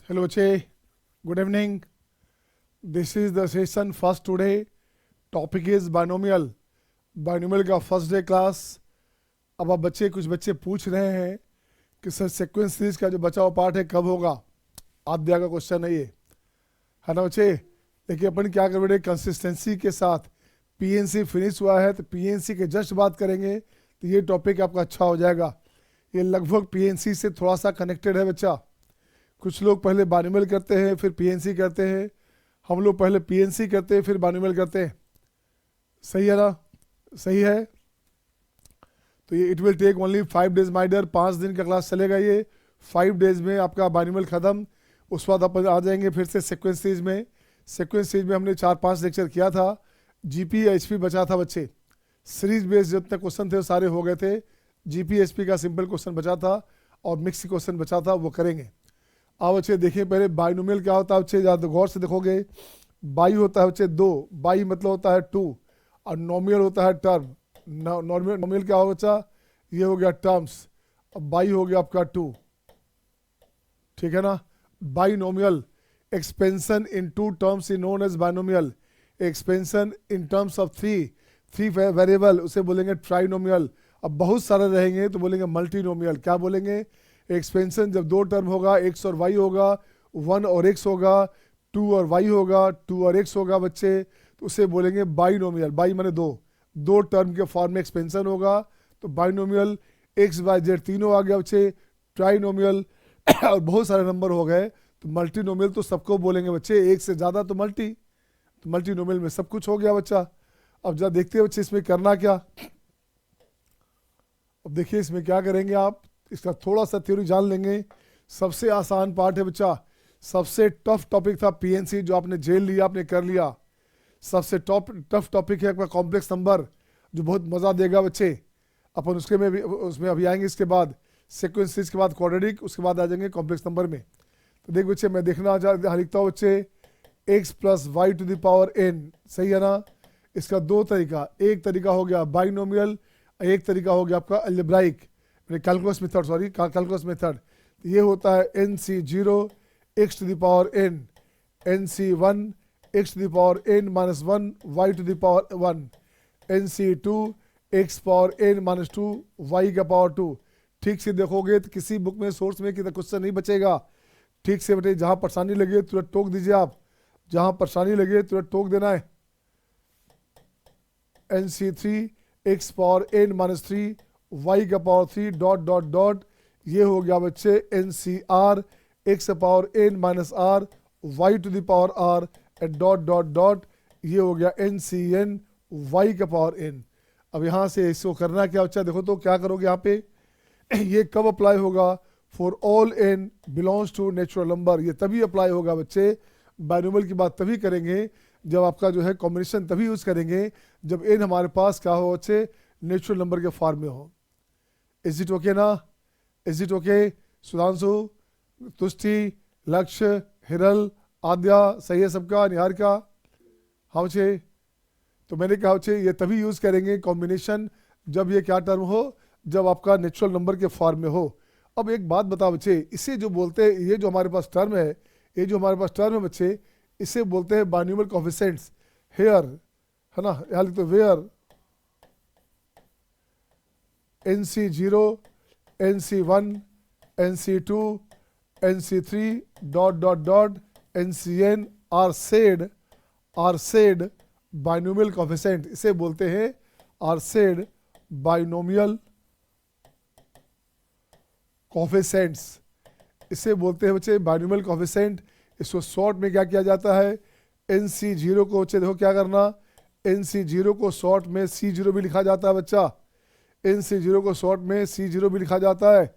Hello, Che. Good evening. This is the session first today. Topic is binomial. Binomial का first day class. अब आप कुछ बच्चे पूछ रहे हैं कि सर सीक्वेंस सीरीज का जो बचा हुआ पार्ट है कब होगा. आद्या का क्वेश्चन है ये, है ना बच्चे. देखिए अपन क्या कर रहे हैं, कंसिस्टेंसी के साथ. पीएनसी फिनिश हुआ है तो पीएनसी के जस्ट बात करेंगे तो ये टॉपिक आपका अच्छा हो जाएगा. ये लगभग पीएनसी से थोड़ा सा कनेक्टेड है बच्चा. कुछ लोग पहले बाइनोमियल करते हैं फिर पीएनसी करते हैं. हम लोग पहले पीएनसी करते हैं फिर बाइनोमियल करते हैं. सही है ना, सही है. तो ये it will take only 5 days my dear. 5 दिन का क्लास चलेगा ये. 5 डेज में आपका बाइनोमियल खत्म. उस बाद अपन आ जाएंगे फिर से सीक्वेंस सीरीज में. सीक्वेंस सीरीज में हमने 4-5 लेक्चर किया था. जीपी एचपी बचा था बच्चे. सीरीज बेस्ड जितने क्वेश्चन थे वो सारे हो गए थे. जीपी एचपी का सिंपल क्वेश्चन बचा था और मिक्स क्वेश्चन बचा था, वो करेंगे. अब बच्चे देखिए पहले बाइनोमियल क्या होता है बच्चे, ज़्यादा गौर से देखोगे. बाई होता है बच्चे 2, बाई मतलब होता है 2, और नॉमियल होता है टर्म. नॉमियल क्या होगा बच्चा, ये हो गया टर्म्स. अब बाई हो गया आपका 2, ठीक है ना. Binomial expansion in 2 terms is known as binomial. Expansion in terms of 3 variable उसे बोलेंगे ट्राइनोमियल. अब बहुत सारे रहेंगे तो बोलेंगे मल्टीनोमियल. क्या बोलेंगे, एक्सपेंशन जब 2 टर्म होगा, x और y होगा, 1 और x होगा, 2 और y होगा, 2 और x होगा बच्चे, तो उसे बोलेंगे बाइनोमियल. बाई माने 2 टर्म के फॉर्म में एक्सपेंशन होगा तो बाइनोमियल. x y z तीनों आ गया बच्चे, ट्राइनोमियल. और बहुत सारे नंबर हो गए तो मल्टीनोमियल तो सबको बोलेंगे बच्चे. एक से ज़्यादा तो मल्टीनोमियल में सब कुछ हो गया बच्चा. अब जरा देखते हैं बच्चे इसमें करना क्या. अब देखिए इसमें क्या करेंगे आप, इसका थोड़ा सा थ्योरी जान लेंगे. सबसे आसान पार्ट है बच्चा. सबसे टफ टॉपिक था पीएनसी जो आपने झेल लिया, आपने कर लिया. सबसे टफ टॉपिक है आपका कॉम्प्लेक्स नंबर जो बहुत मज़ा देगा बच्चे. अपन उसमें अभी आएंगे. इसके बाद सीक्वेंस सीरीज के बाद क्वाड्रेटिक, उसके बाद आ जाएंगे कॉम्प्लेक्स नंबर में. तो देख बच्चे मैं देखना लिखता हूँ बच्चे x plus y to the power n. सही है ना. इसका 2 तरीका. एक तरीका हो गया बाइनोमियल, एक तरीका हो गया आपका algebraic calculus method. Sorry, calculus method. ये होता है NC0 x to the power n, NC1 x to the power n minus 1 y to the power 1, NC2 x power n minus 2 y का पावर 2. ठीक से देखोगे तो किसी बुक में सोर्स में कितना क्वेश्चन नहीं बचेगा. ठीक से बेटे जहाँ परेशानी लगे तुरंत टोक दीजिए आप. जहाँ परेशानी लगे तुरंत टोक देना है. NC3 x power n minus 3 y का पावर 3 डॉट डॉट डॉट. ये हो गया बच्चे NCR x power n minus r y to the power r and dot dot dot. ये हो गया NCN y का पावर n. अब यहाँ से इसको करना क्या बच्चा, देखो तो क्या करोगे यहाँ पे. ये कब अप्लाई होगा, for all n belongs to natural number. ये तभी अप्लाई होगा बच्चे. बाइनोमियल की बात तभी करेंगे जब आपका जो है कॉम्बिनेशन तभी यूज़ करेंगे जब n हमारे पास क्या हो बच्चे, नेचुरल नंबर के फॉर्म में हो. इज इट ओके ना, इज इट ओके. सुधांशु, तुष्टि, लक्ष्य, हिरल, आद्या, सही है सबका, निहारिका. हाँ बच्चे. तो मैंने कहा बच्चे ये तभी यूज़ करेंगे कॉम्बिनेशन जब ये क्या टर्म हो, जब आपका नेचुरल नंबर के फॉर्म में हो. अब एक बात बताओ बच्चे, इसे जो बोलते हैं, ये जो हमारे पास टर्म है, ये जो हमारे पास टर्म है बच्चे, इसे बोलते हैं बाइनोमियल कोएफिशिएंट्स. हेयर है ना, यहाँ लिखते where NC0 NC1 NC2 NC3 dot dot dot NCN are said binomial coefficient. इसे बोलते हैं आर सेड बाइनोमियल कोएफिशिएंट्स. इसे बोलते हैं बच्चे बाइनोमियल कोएफिशिएंट. इसको शॉर्ट में क्या किया जाता है, NC0 को बच्चे देखो क्या करना, NC0 को शॉर्ट में C0 भी लिखा जाता है बच्चा. NC0 को शॉर्ट में C0 भी लिखा जाता है.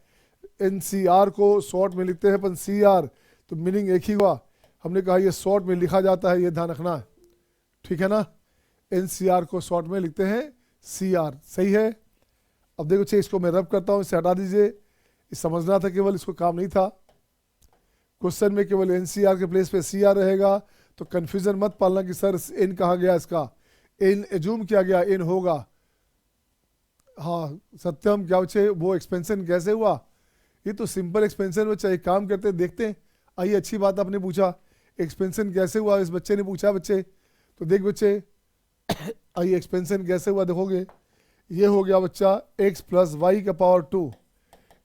NCR को शॉर्ट में लिखते हैं अपन CR. तो मीनिंग एक ही हुआ. हमने कहा ये शॉर्ट में लिखा जाता है, ये ध्यान रखना है, ठीक है ना. NCR को शॉर्ट में लिखते हैं CR. सही है. अब देखो बच्चे इसको मैं रब करता हूँ, इसे हटा दीजिए. समझना था केवल, इसको काम नहीं था. क्वेश्चन में केवल NCR के प्लेस पे CR रहेगा तो कंफ्यूजन मत पालना कि सर n कहा गया, इसका n एज्यूम किया गया n होगा. हाँ सत्यम क्या बच्चे, वो एक्सपेंशन कैसे हुआ. ये तो सिंपल एक्सपेंशन बच्चा. एक काम करते देखते हैं, आइए, अच्छी बात आपने पूछा, एक्सपेंशन कैसे हुआ इस बच्चे ने पूछा। बच्चे तो देख बच्चे, आइए एक्सपेंशन कैसे हुआ देखोगे। ये हो गया बच्चा x प्लस वाई का पावर 2,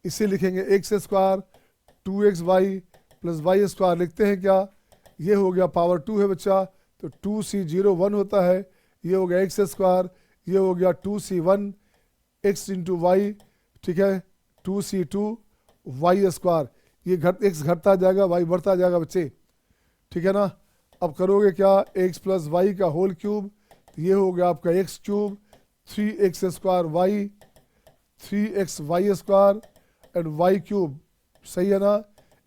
इसे लिखेंगे x square 2xy plus y square लिखते हैं क्या। ये हो गया पावर 2 है बच्चा, तो 2c01 होता है। ये हो गया एक्स स्क्वायर, ये हो गया 2c1 x इंटू वाई, ठीक है, 2c2 वाई स्क्वायर। ये एक्स घटता जाएगा, वाई बढ़ता जाएगा बच्चे, ठीक है ना। अब करोगे क्या, एक्स प्लस वाई का होल क्यूब, ये हो गया आपका x cube 3x square y, 3x y square and y cube, सही है ना।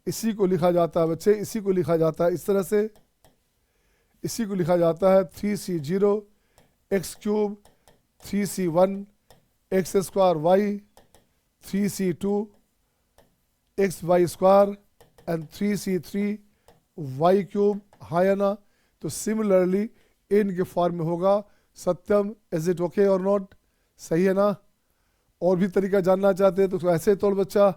इसी को लिखा जाता है बच्चे, इसी को लिखा जाता है इस तरह से, इसी को लिखा जाता है 3c0 x cube 3c1 x square y 3c2 x y square and 3c3 y cube, हाँ या ना। तो सिमिलरली इन के फॉर्म में होगा। सत्यम, इज इट ओके और नॉट, सही है ना। और भी तरीका जानना चाहते हैं तो ऐसे तोड़ बच्चा,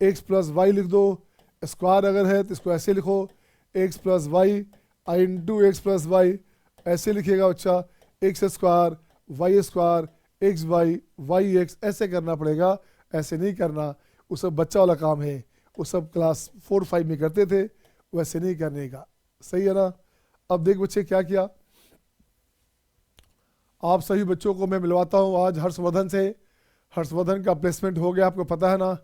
एक्स प्लस वाई लिख दो, स्क्वायर अगर है तो इसको ऐसे लिखो, एक्स प्लस वाई आई इंटू एक्स प्लस वाई, ऐसे लिखिएगा बच्चा, x square y square x y y x, ऐसे करना पड़ेगा, ऐसे नहीं करना। वो सब बच्चा वाला काम है, वो सब क्लास 4-5 में करते थे, वैसे नहीं करने का, सही है ना। अब देख बच्चे क्या किया, आप सभी बच्चों को मैं मिलवाता हूँ आज हर्षवर्धन से। हर्षवर्धन का प्लेसमेंट हो गया, आपको पता है ना।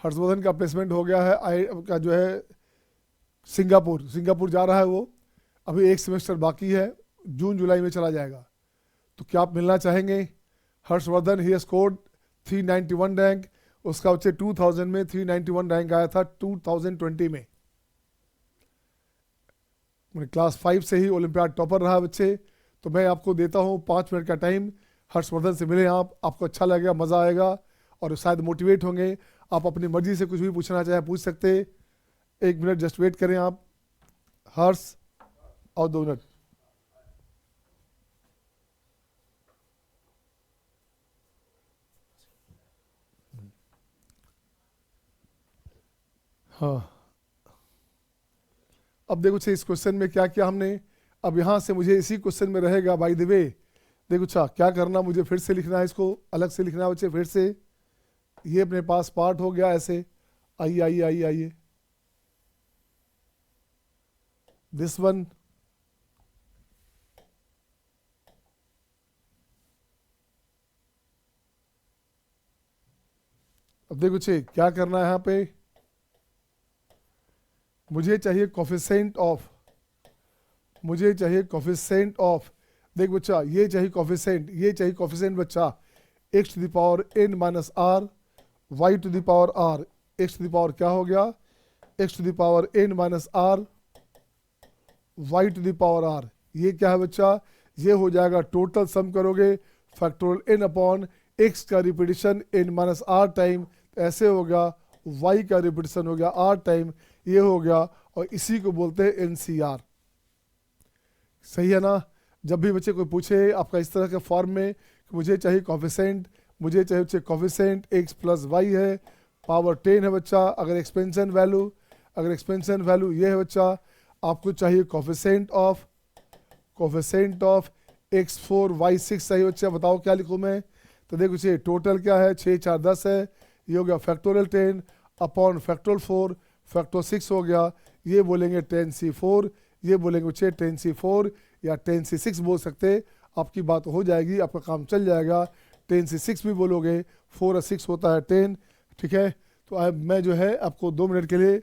हर्षवर्धन का प्लेसमेंट हो गया है, आई का जो है सिंगापुर जा रहा है वो। अभी एक सेमेस्टर बाकी है, जून जुलाई में चला जाएगा। तो क्या आप मिलना चाहेंगे। हर्षवर्धन ही स्कोर्ड 391 रैंक, उसका बच्चे 2000 में 391 रैंक आया था 2020 में। क्लास 5 से ही ओलंपियाड टॉपर रहा बच्चे। तो मैं आपको देता हूँ 5 मिनट का टाइम, हर्षवर्धन से मिले आप, आपको अच्छा लगेगा, मज़ा आएगा और शायद मोटिवेट होंगे। आप अपनी मर्जी से कुछ भी पूछना चाहें पूछ सकते। 1 मिनट जस्ट वेट करें आप, हर्ष, और 2 मिनट। हाँ, अब देखो इस क्वेश्चन में क्या किया हमने। अब यहाँ से मुझे इसी क्वेश्चन में रहेगा, बाय द वे देखो अच्छा क्या करना, मुझे फिर से लिखना है, इसको अलग से लिखना है बच्चे फिर से। ये अपने पास पार्ट हो गया ऐसे, आइए आइए आइए आइए, दिस वन, अब देखो बच्चे क्या करना है यहाँ पे, मुझे चाहिए कोफिशिएंट ऑफ, मुझे चाहिए कोफिशिएंट ऑफ, देख बच्चा ये चाहिए कोफिशिएंट, ये चाहिए कोफिशिएंट बच्चा, x to the power n minus r y to the power r, x to the power क्या हो गया, x to the power n minus r y to the power r. ये क्या है बच्चा, ये हो जाएगा टोटल सम करोगे फैक्टोरियल n अपॉन एक्स का repetition n minus r time, ऐसे हो गया y का रिपीटिशन हो गया r टाइम, ये हो गया, और इसी को बोलते हैं NCR, सही है ना। जब भी बच्चे कोई पूछे आपका इस तरह के फॉर्म में कि मुझे चाहिए कोफिशिएंट, मुझे चाहिए बच्चे कोफिशिएंट x प्लस वाई है, पावर 10 है बच्चा, अगर एक्सपेंशन वैल्यू, अगर एक्सपेंशन वैल्यू ये है बच्चा, आपको चाहिए कोफिशिएंट ऑफ x4 y6 सही बच्चा, बताओ क्या लिखूँ मैं। तो देखो बच्चे टोटल क्या है, 6 4 10 है, ये हो गया फैक्टोरियल 10 अपॉन फैक्टोरियल 4, फैक्टर 6 हो गया, ये बोलेंगे 10c4, ये बोलेंगे बच्चे 10c4 या 10c6 बोल सकते, आपकी बात हो जाएगी, आपका काम चल जाएगा। 10c6 भी बोलोगे, 4 और 6 होता है 10, ठीक है। तो अब मैं जो है आपको 2 मिनट के लिए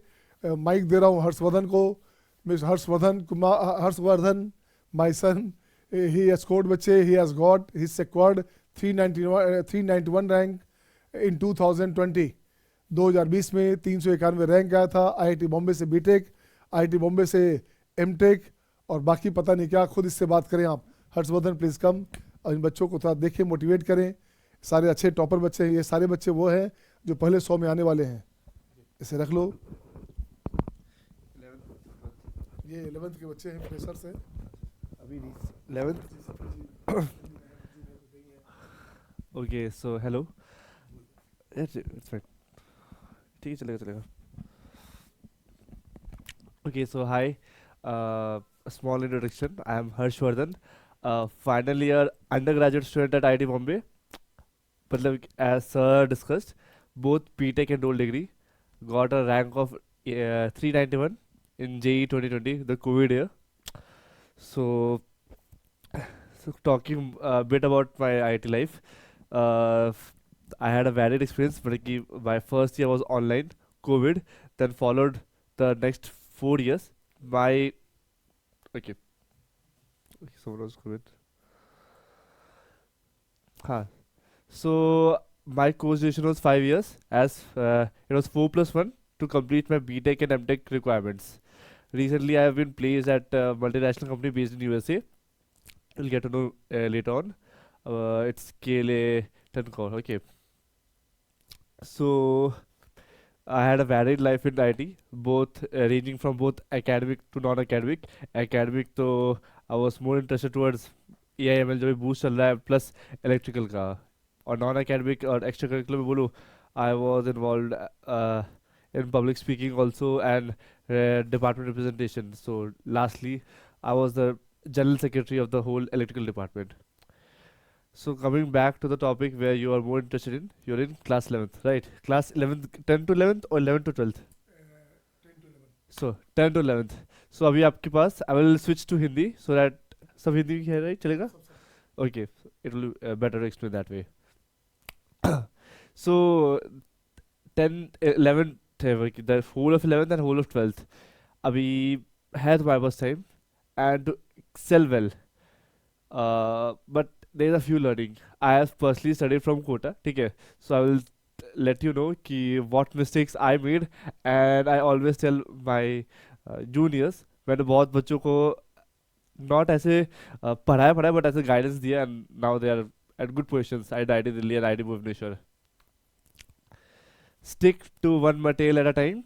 माइक दे रहा हूँ हर्षवर्धन को। Mister Harshvardhan my son, he has scored बच्चे, he has got he secured 391 rank in 2020, 2020 में 391 रैंक आया था। आईआईटी बॉम्बे से बीटेक, आईआईटी बॉम्बे से एमटेक, और बाकी पता नहीं क्या, खुद इससे बात करें आप। हर्षवर्धन प्लीज़ कम, और इन बच्चों को थोड़ा देखें, मोटिवेट करें। सारे अच्छे टॉपर बच्चे हैं, ये सारे बच्चे वो हैं जो पहले 100 में आने वाले हैं। इसे रख लो, ये 11th के बच्चे हैं, प्रोफेसर से अभी 11th। Okay so hello, it's fine, ठीक है चलेगा चलेगा। Okay, so hi. A small introduction. I am Harshvardhan, final year undergraduate student at IIT Bombay. मतलब as sir discussed, both BTech and dual degree. Got a rank of 391 in JE 2020, the COVID year. So, so talking a bit about my IIT life. Uh, I had a varied experience. मतलब कि my first year was online, COVID, then followed the next 4 years. My okay, someone was COVID. Huh. So my course duration was 5 years, as it was 4+1 to complete my BTech and MTech requirements. Recently, I have been placed at a multinational company based in USA. You'll get to know later on. It's KLA Tencor. Okay, so I had a varied life in IT, both ranging from both academic to non-academic. Academic, तो I was more interested towards AIML जो भी boost चल रहा है plus electrical का, और non-academic और extracurricular में बोलूँ, I was involved in public speaking also and department representation. So lastly, I was the general secretary of the whole electrical department. So coming back to the topic where you are more interested in, you're in class 11th, right? Class 11th, 10 to 11th or 11 to 12th? So 10 to 11th. So अभी आपके पास I will switch to Hindi so that सब हिंदी है, right? चलेगा? Okay, it will be better to explain that way. So 10, 11, the whole of 11th and whole of 12th. अभी है तुम्हारे पास time and to excel well. But there is a few learning. I have personally studied from Kota, ठीक है? So I will let you know कि what mistakes I made, and I always tell my juniors, मैंने बहुत बच्चों को not ऐसे पढ़ाया but ऐसे guidance दिया, and now they are at good positions at IIT Delhi and IIT Bhubaneswar. Stick to one material at a time.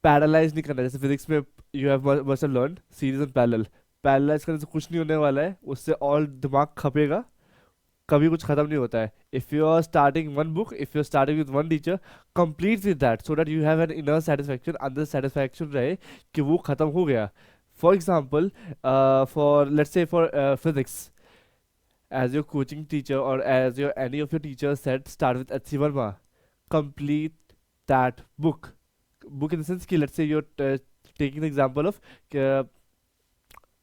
Paralyse नहीं करना, जैसे फिजिक्स में you have must have learn series and parallel. Paralyse करने से कुछ नहीं होने वाला है, उससे और दिमाग खपेगा, कभी कुछ खत्म नहीं होता है. If you are starting one book, if you are starting with one teacher, complete with that so that you have an inner satisfaction, अंदर सेटिस्फैक्शन रहे कि वो खत्म हो गया. For example, for let's say for physics, as your coaching teacher or as your any of your teachers said, start with HC Verma, complete that book in the sense कि let's say you're taking the example of uh,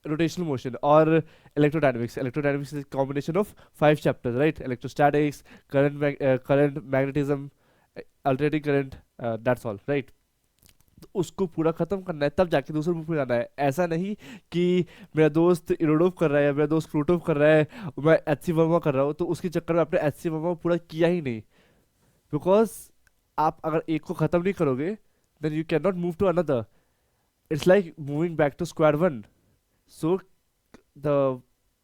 rotational motion or electrodynamics. Electrodynamics is a combination of 5 chapters, right? Electrostatics, current, magnetism, alternating current, that's all, right? तो उसको पूरा खत्म करना है, तब जाके दूसरे बुक में जाना है. ऐसा नहीं कि मेरा दोस्त इरोडोव कर रहा है या मेरा दोस्त क्रूटोव कर रहा है, मैं एच सी वर्मा कर रहा हूँ, तो उसके चक्कर में आपने एच सी वर्मा पूरा किया ही नहीं. बिकॉज आप अगर एक को खत्म नहीं करोगे, then you cannot move to another. It's like moving back to square one. So the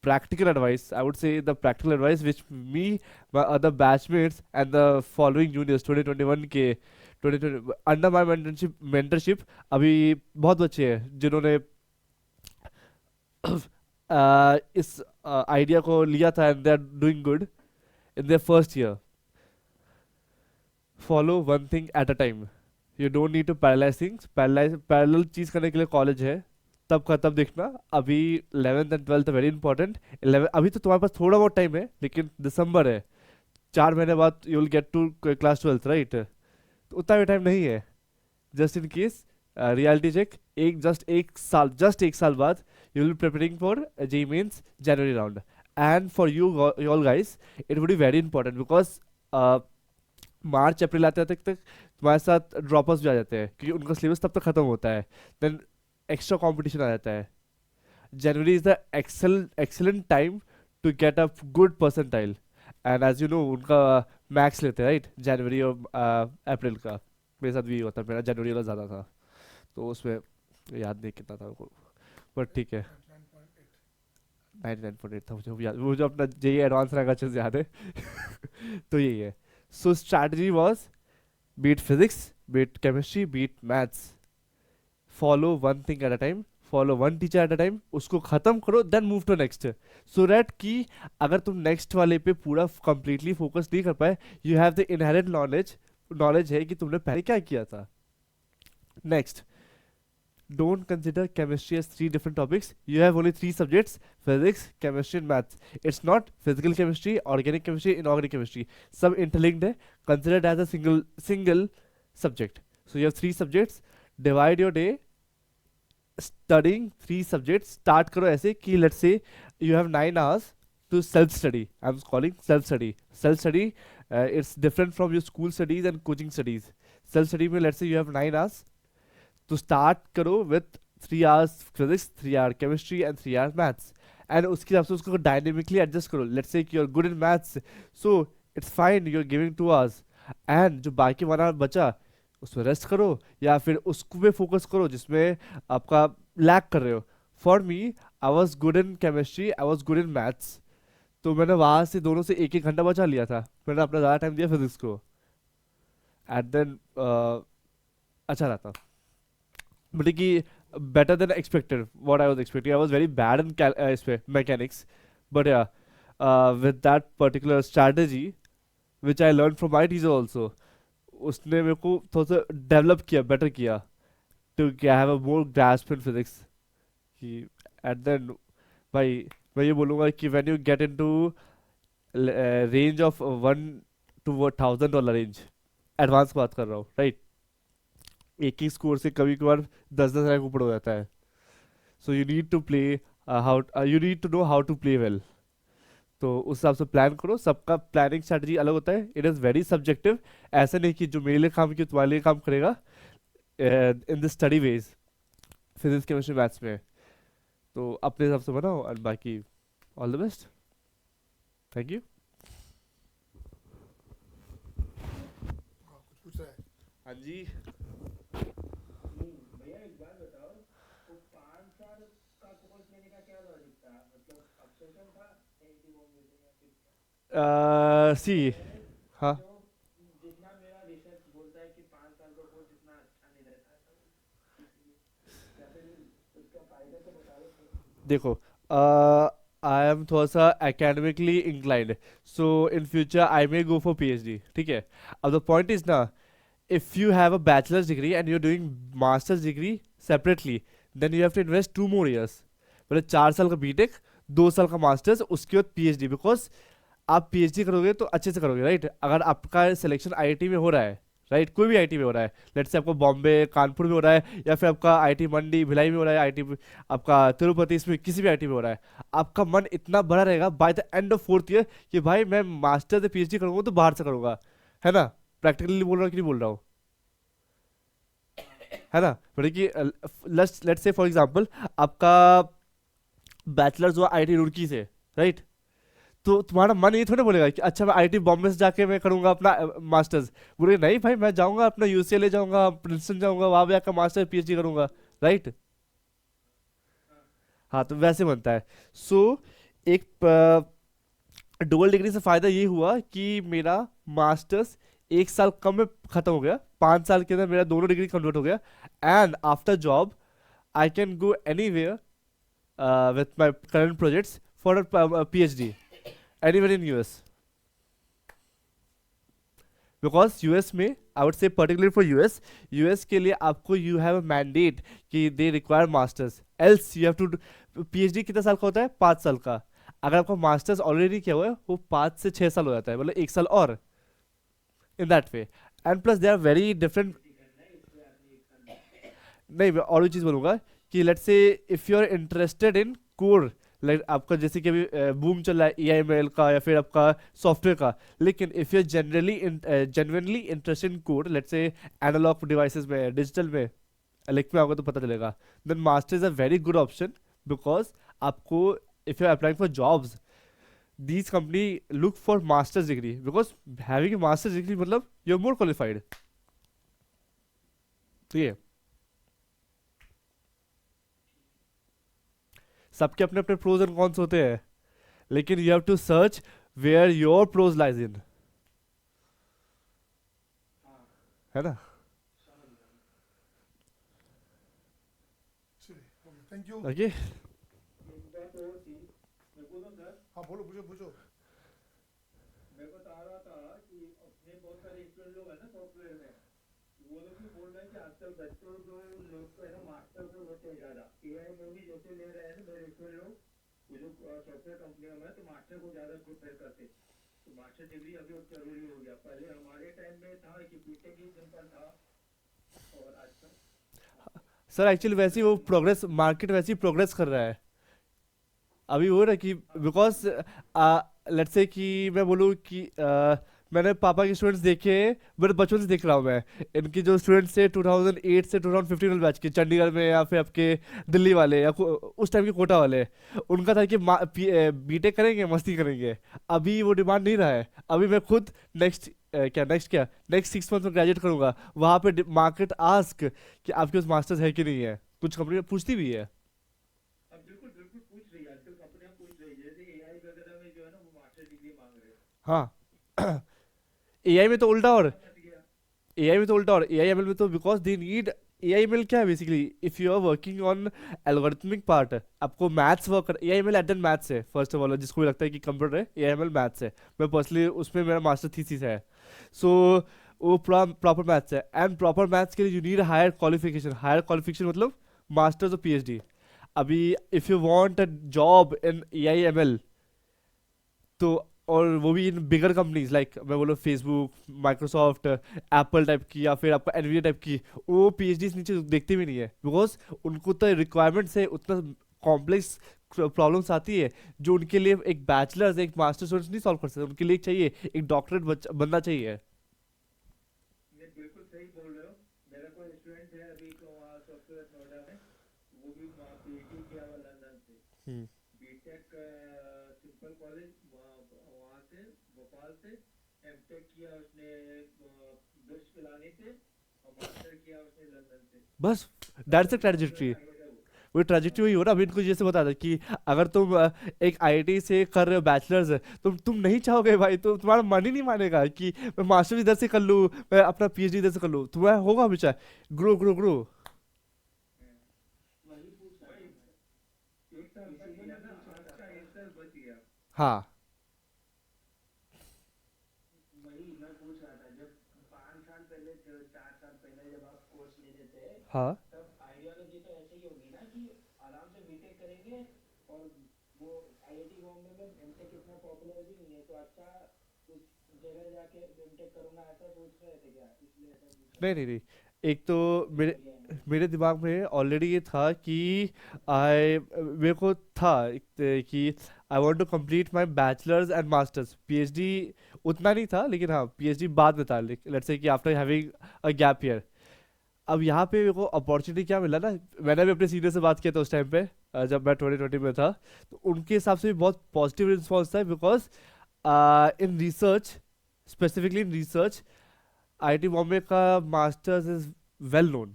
practical advice, I would say the practical advice which me, my other batchmates and the following juniors 2021 के 2020 under my mentorship अभी बहुत बच्चे हैं जिन्होंने इस idea को लिया था and they are doing good in their first year. Follow one thing at a time. You don't need to paralyze things. Parallel चीज़ करने के लिए कॉलेज है, तब का तब देखना. अभी 11th and 12th very important. 11 अभी तो तुम्हारे पास थोड़ा बहुत टाइम है, लेकिन दिसंबर है, 4 महीने बाद you will get to class 12th, right? तो उतना भी टाइम नहीं है. Just in case, reality check, just एक साल बाद you will be preparing for JEE mains January round. And for you all guys it would be very important because March April आते तक तुम्हारे साथ ड्रॉपर्स भी आ जाते हैं, क्योंकि उनका सिलेबस तब तक खत्म होता है. देन एक्स्ट्रा कंपटीशन आ जाता है. January is the excellent time to get a good percentile. And as you know उनका मैक्स लेते हैं, राइट? जनवरी और अप्रैल का. मेरे साथ भी यही होता है, मेरा जनवरी वाला ज़्यादा था, तो उसमें याद नहीं कितना था वो, बट ठीक है. 99.8 था मुझे वो याद, वो जो अपना जे एडवांस रैंक अच्छे से याद है. तो यही है. So strategy was, be it physics, be it chemistry, be it maths, follow one thing at a time, follow one teacher at a time, उसको खत्म करो, then move to next. So that कि अगर तुम next वाले पे पूरा completely focus नहीं कर पाए, you have the inherent knowledge है कि तुमने पहले क्या किया था. Next, don't consider chemistry as three different topics. You have only three subjects: physics, chemistry, and maths. It's not physical chemistry, organic chemistry, inorganic chemistry. सब interlinked है. Consider it as a single subject. So you have three subjects. Divide your day studying three subjects. Start करो ऐसे कि let's say you have 9 hours to self study. I'm calling self study. Self study, it's different from your school studies and coaching studies. Self study में let's say you have 9 hours. तो start करो with 3 hours physics, 3 hour chemistry and 3 hours maths, and उसके हिसाब से उसको dynamically adjust करो. Let's say कि you are good in maths, so it's fine, you are giving 2 hours, and जो बाकी 1 hour बचा उसमें रेस्ट करो या फिर उसको पे फोकस करो जिसमें आपका लैक कर रहे हो. For me, I was good in chemistry, I was good in maths, तो मैंने वहाँ से दोनों से एक एक घंटा बचा लिया था. मैंने अपना ज़्यादा टाइम दिया फिजिक्स को, एंड देन अच्छा रहता. मतलब कि better than expected, what I was expecting. I was very bad in mechanics, but yeah, with that particular strategy which I learned from my teacher also, उसने मेरे को थोड़ा सा डेवलप किया, बेटर किया, to have a more grasp in physics. कि at then भाई मैं ये बोलूँगा कि when you get into range of 1 to 1,000 dollar range, advance बात कर रहा हूँ, राइट, एक ही स्कोर से कभी कभार 10-10 रैंक ऊपर हो जाता है. So you need to play how, you need to know how to play well. तो उस हिसाब से प्लान करो. सबका प्लानिंग स्ट्रेटजी अलग होता है. It is very subjective. ऐसा नहीं कि जो मेरे लिए काम किया तुम्हारे लिए काम करेगा in the study ways, physics chemistry maths में. तो अपने हिसाब से बनाओ, एंड बाकी all the best. Thank you. कुछ पूछ रहा है? हाँ जी. भैया एक बात बताओ, तो 5 साल का कोर्स लेने का क्या लॉजिक था? मतलब ऑब्सेशन था एंटी बॉम्ब में या फिर सी. हाँ, जो जितना मेरा रिसर्च बोलता है कि 5 साल का कोर्स इतना अच्छा नहीं रहता है, इसलिए या फिर उसका फायदा तो बता दो थोड़ा. देखो, आई एम थोड़ा सा academically inclined, so in future I may go for PhD. ठीक है. अब द पॉइंट इज ना, if you have a bachelor's degree and you're doing master's degree separately, then you have to invest 2 more years. मतलब 4 साल का BTech, 2 साल का masters, उसके बाद PhD. बिकॉज आप PhD करोगे तो अच्छे से करोगे, राइट. अगर आपका सिलेक्शन IIT में हो रहा है, राइट, कोई भी IIT में हो रहा है, लेट्स से आपको बॉम्बे कानपुर में हो रहा है, या फिर आपका IIT मंडी भिलाई में हो रहा है, IIT आपका तिरुपति, इसमें किसी भी IIT में हो रहा है, आपका मन इतना बड़ा रहेगा by the end of 4th year कि भाई मैं मास्टर से PhD करूँगा तो बाहर से करूँगा, है ना. प्रैक्टिकली बोल रहा हूँ कि नहीं बोल रहा हूँ, है ना. मतलब कि लेट्स से फॉर एग्जांपल आपका बैचलर्स हुआ IIT रुड़की से, राइट. तो तुम्हारा मन ये थोड़ा बोलेगा कि अच्छा मैं IIT बॉम्बे से जाके मैं करूंगा अपना मास्टर्स. बोलेगा नहीं भाई, मैं जाऊंगा अपना UCLA जाऊंगा, प्रिंसटन जाऊंगा, वहां पे जाकर मास्टर PhD करूंगा, राइट. हाँ, तो वैसे बनता है. सो एक डुअल डिग्री से फायदा ये हुआ कि मेरा मास्टर्स 1 साल कम में खत्म हो गया, 5 साल के अंदर मेरा दोनों डिग्री कन्वर्ट हो गया, and after job I can go anywhere with my current projects for PhD anywhere in US. Because US में, I would say particularly for US के लिए आपको यू हैव अ मैंडेट कि they require masters, else you have to. PhD कितना साल का होता है? 5 साल का. अगर आपका मास्टर्स ऑलरेडी किया हुआ है वो 5 से 6 साल हो जाता है, मतलब 1 साल और, in that way. And plus they are very different. नहीं, मैं और भी चीज़ बोलूँगा कि let's say if you are interested in core, like आपका जैसे कि अभी बूम चल रहा है EIML का या फिर आपका सॉफ्टवेयर का, लेकिन if you are genuinely interested in core, let's say analog devices में, डिजिटल में, इलेक्ट्रिक में, आपको तो पता चलेगा, then master is a very good option. Because आपको, if you are applying for jobs, these company look for master's degree, because having a master's degree मतलब you're more qualified. तो ये सबके अपने अपने प्रोज एंड कॉन्स होते हैं, लेकिन you have to search where your pros lies in, है ना. Thank you. ओके. एक बात और थी, मैं बोलूँ सर, हाँ बोलो, पूछो पूछो. मैं बता रहा था कि अपने बहुत सारे स्टूडेंट लोग हैं ना सॉफ्टवेयर में, वो लोग भी बोल रहे हैं कि आजकल बच्चों जो लोग तो है ना मास्टर को होते हैं ज्यादा एआई में भी जैसे ले रहे हैं ना मेरे इसमें लोग वो जो सॉफ्टवेयर कंपनियों में तो मास्टर को ज्यादा प्रिपेयर करते तो मास्टर डिग्री अभी अब जरूरी हो गया पहले हमारे टाइम में था कि बीटेक ही सिंपल था और आजकल सर एक्चुअली वैसे ही वो प्रोग्रेस मार्केट वैसे ही प्रोग्रेस कर रहा है अभी वो ना कि बिकॉज लेट्स से कि मैं बोलूँ कि मैंने पापा के स्टूडेंट्स देखे मेरे बचपन से देख रहा हूँ मैं इनकी जो स्टूडेंट्स थे 2008 से 2015 वाले बैच के चंडीगढ़ में या फिर आपके दिल्ली वाले या उस टाइम के कोटा वाले उनका था कि बीटेक करेंगे मस्ती करेंगे अभी वो डिमांड नहीं रहा है अभी मैं खुद नेक्स्ट 6 मंथ में ग्रेजुएट करूंगा वहाँ पे मार्केट आस्क कि आपके पास मास्टर्स है कि नहीं है कुछ कंपनी पूछती भी है अब बिल्कुल बिल्कुल पूछ रही है आजकल कंपनियां पूछ रही है जैसे एआई वगैरह में जो है ना वो मास्टर डिग्री मांग रहे हैं हाँ एआई में तो उल्टा और समझ गया एआई एमएल में तो because they need AI ML क्या है basically if you are working on algorithmic part आपको मैथ्स वर्क कर AI ML at then maths है फर्स्ट ऑफ ऑल जिसको भी लगता है कि कंप्यूटर है एआई एमएल मैथ्स है मैं पर्सनली उसमें मेरा मास्टर थीसिस है सो वो प्रॉपर मैथ्स है एंड प्रॉपर मैथ्स के लिए यू नीड हायर क्वालिफिकेशन मतलब मास्टर्स और पीएचडी अभी if you want a job in AI ML तो और वो भी इन बिगर कंपनीज लाइक मैं बोलो फेसबुक माइक्रोसॉफ्ट एप्पल टाइप की या फिर आपका एनवीडिया टाइप की वो पीएचडी नीचे देखते भी नहीं है बिकॉज उनको तो रिक्वायरमेंट्स है उतना कॉम्प्लेक्स प्रॉब्लम्स आती है जो उनके लिए एक बैचलर्स एक मास्टर स्टूडेंट्स नहीं सॉल्व कर सकते उनके लिए चाहिए एक डॉक्टरेट बनना चाहिए नहीं बिल्कुल सही बोल रहे हो मेरा कोई स्टूडेंट है अभी तो वहाँ सॉफ्टवेयर नोएडा में वो भी पीएचडी किया हुआ लंदन से हम्म बीटेक सिंपल कॉलेज वहाँ से भोपाल से एमटेक किया उसने ब्रिटिश पिलानी से और मास्टर किया उसने लंदन से बस दैट्स अ ट्रेजेक्टरी वो ट्रेजेक्टरी वही हो रहा अभी इनको जैसे बता था कि अगर तुम एक आईआईटी से कर रहे हो बैचलर्स तुम नहीं चाहोगे भाई तो तुम्हारा मन ही नहीं मानेगा कि मैं मास्टर इधर से कर लूँ मैं अपना पीएचडी इधर से कर लूँ तुम्हारा होगा हमेशा ग्रो ग्रो ग्रो वही पूछ रहा है एक साल बच गया ना आज का एक साल बच गया हाँ वही मैं पूछ रहा था जब 5 साल पहले 4 साल पहले जब आप कोर्स ले लेते हैं हाँ तब आइडियोलॉजी तो ऐसे ही होगी ना कि आराम से बीटेक करेंगे और वो आईआईटी बॉम्बे में एमटेक इतना पॉपुलर भी नहीं है तो अच्छा उस जगह जाके एमटेक करूंगा ऐसा सोच रहे थे क्या इसलिए ऐसा पूछा नहीं एक तो मेरे दिमाग में ऑलरेडी ये था कि आई मेरे को था कि I want to complete my bachelors and masters PhD उतना नहीं था लेकिन हाँ पीएचडी बाद में था लेट्स से कि after having a gap year अब यहाँ पे मेरे को अपॉर्चुनिटी क्या मिला ना मैंने भी अपने सीनियर से बात किया था उस टाइम पे जब मैं 2020 में था तो उनके हिसाब से भी बहुत पॉजिटिव रिस्पॉन्स था because in research specifically in research IIT Bombay का masters is well known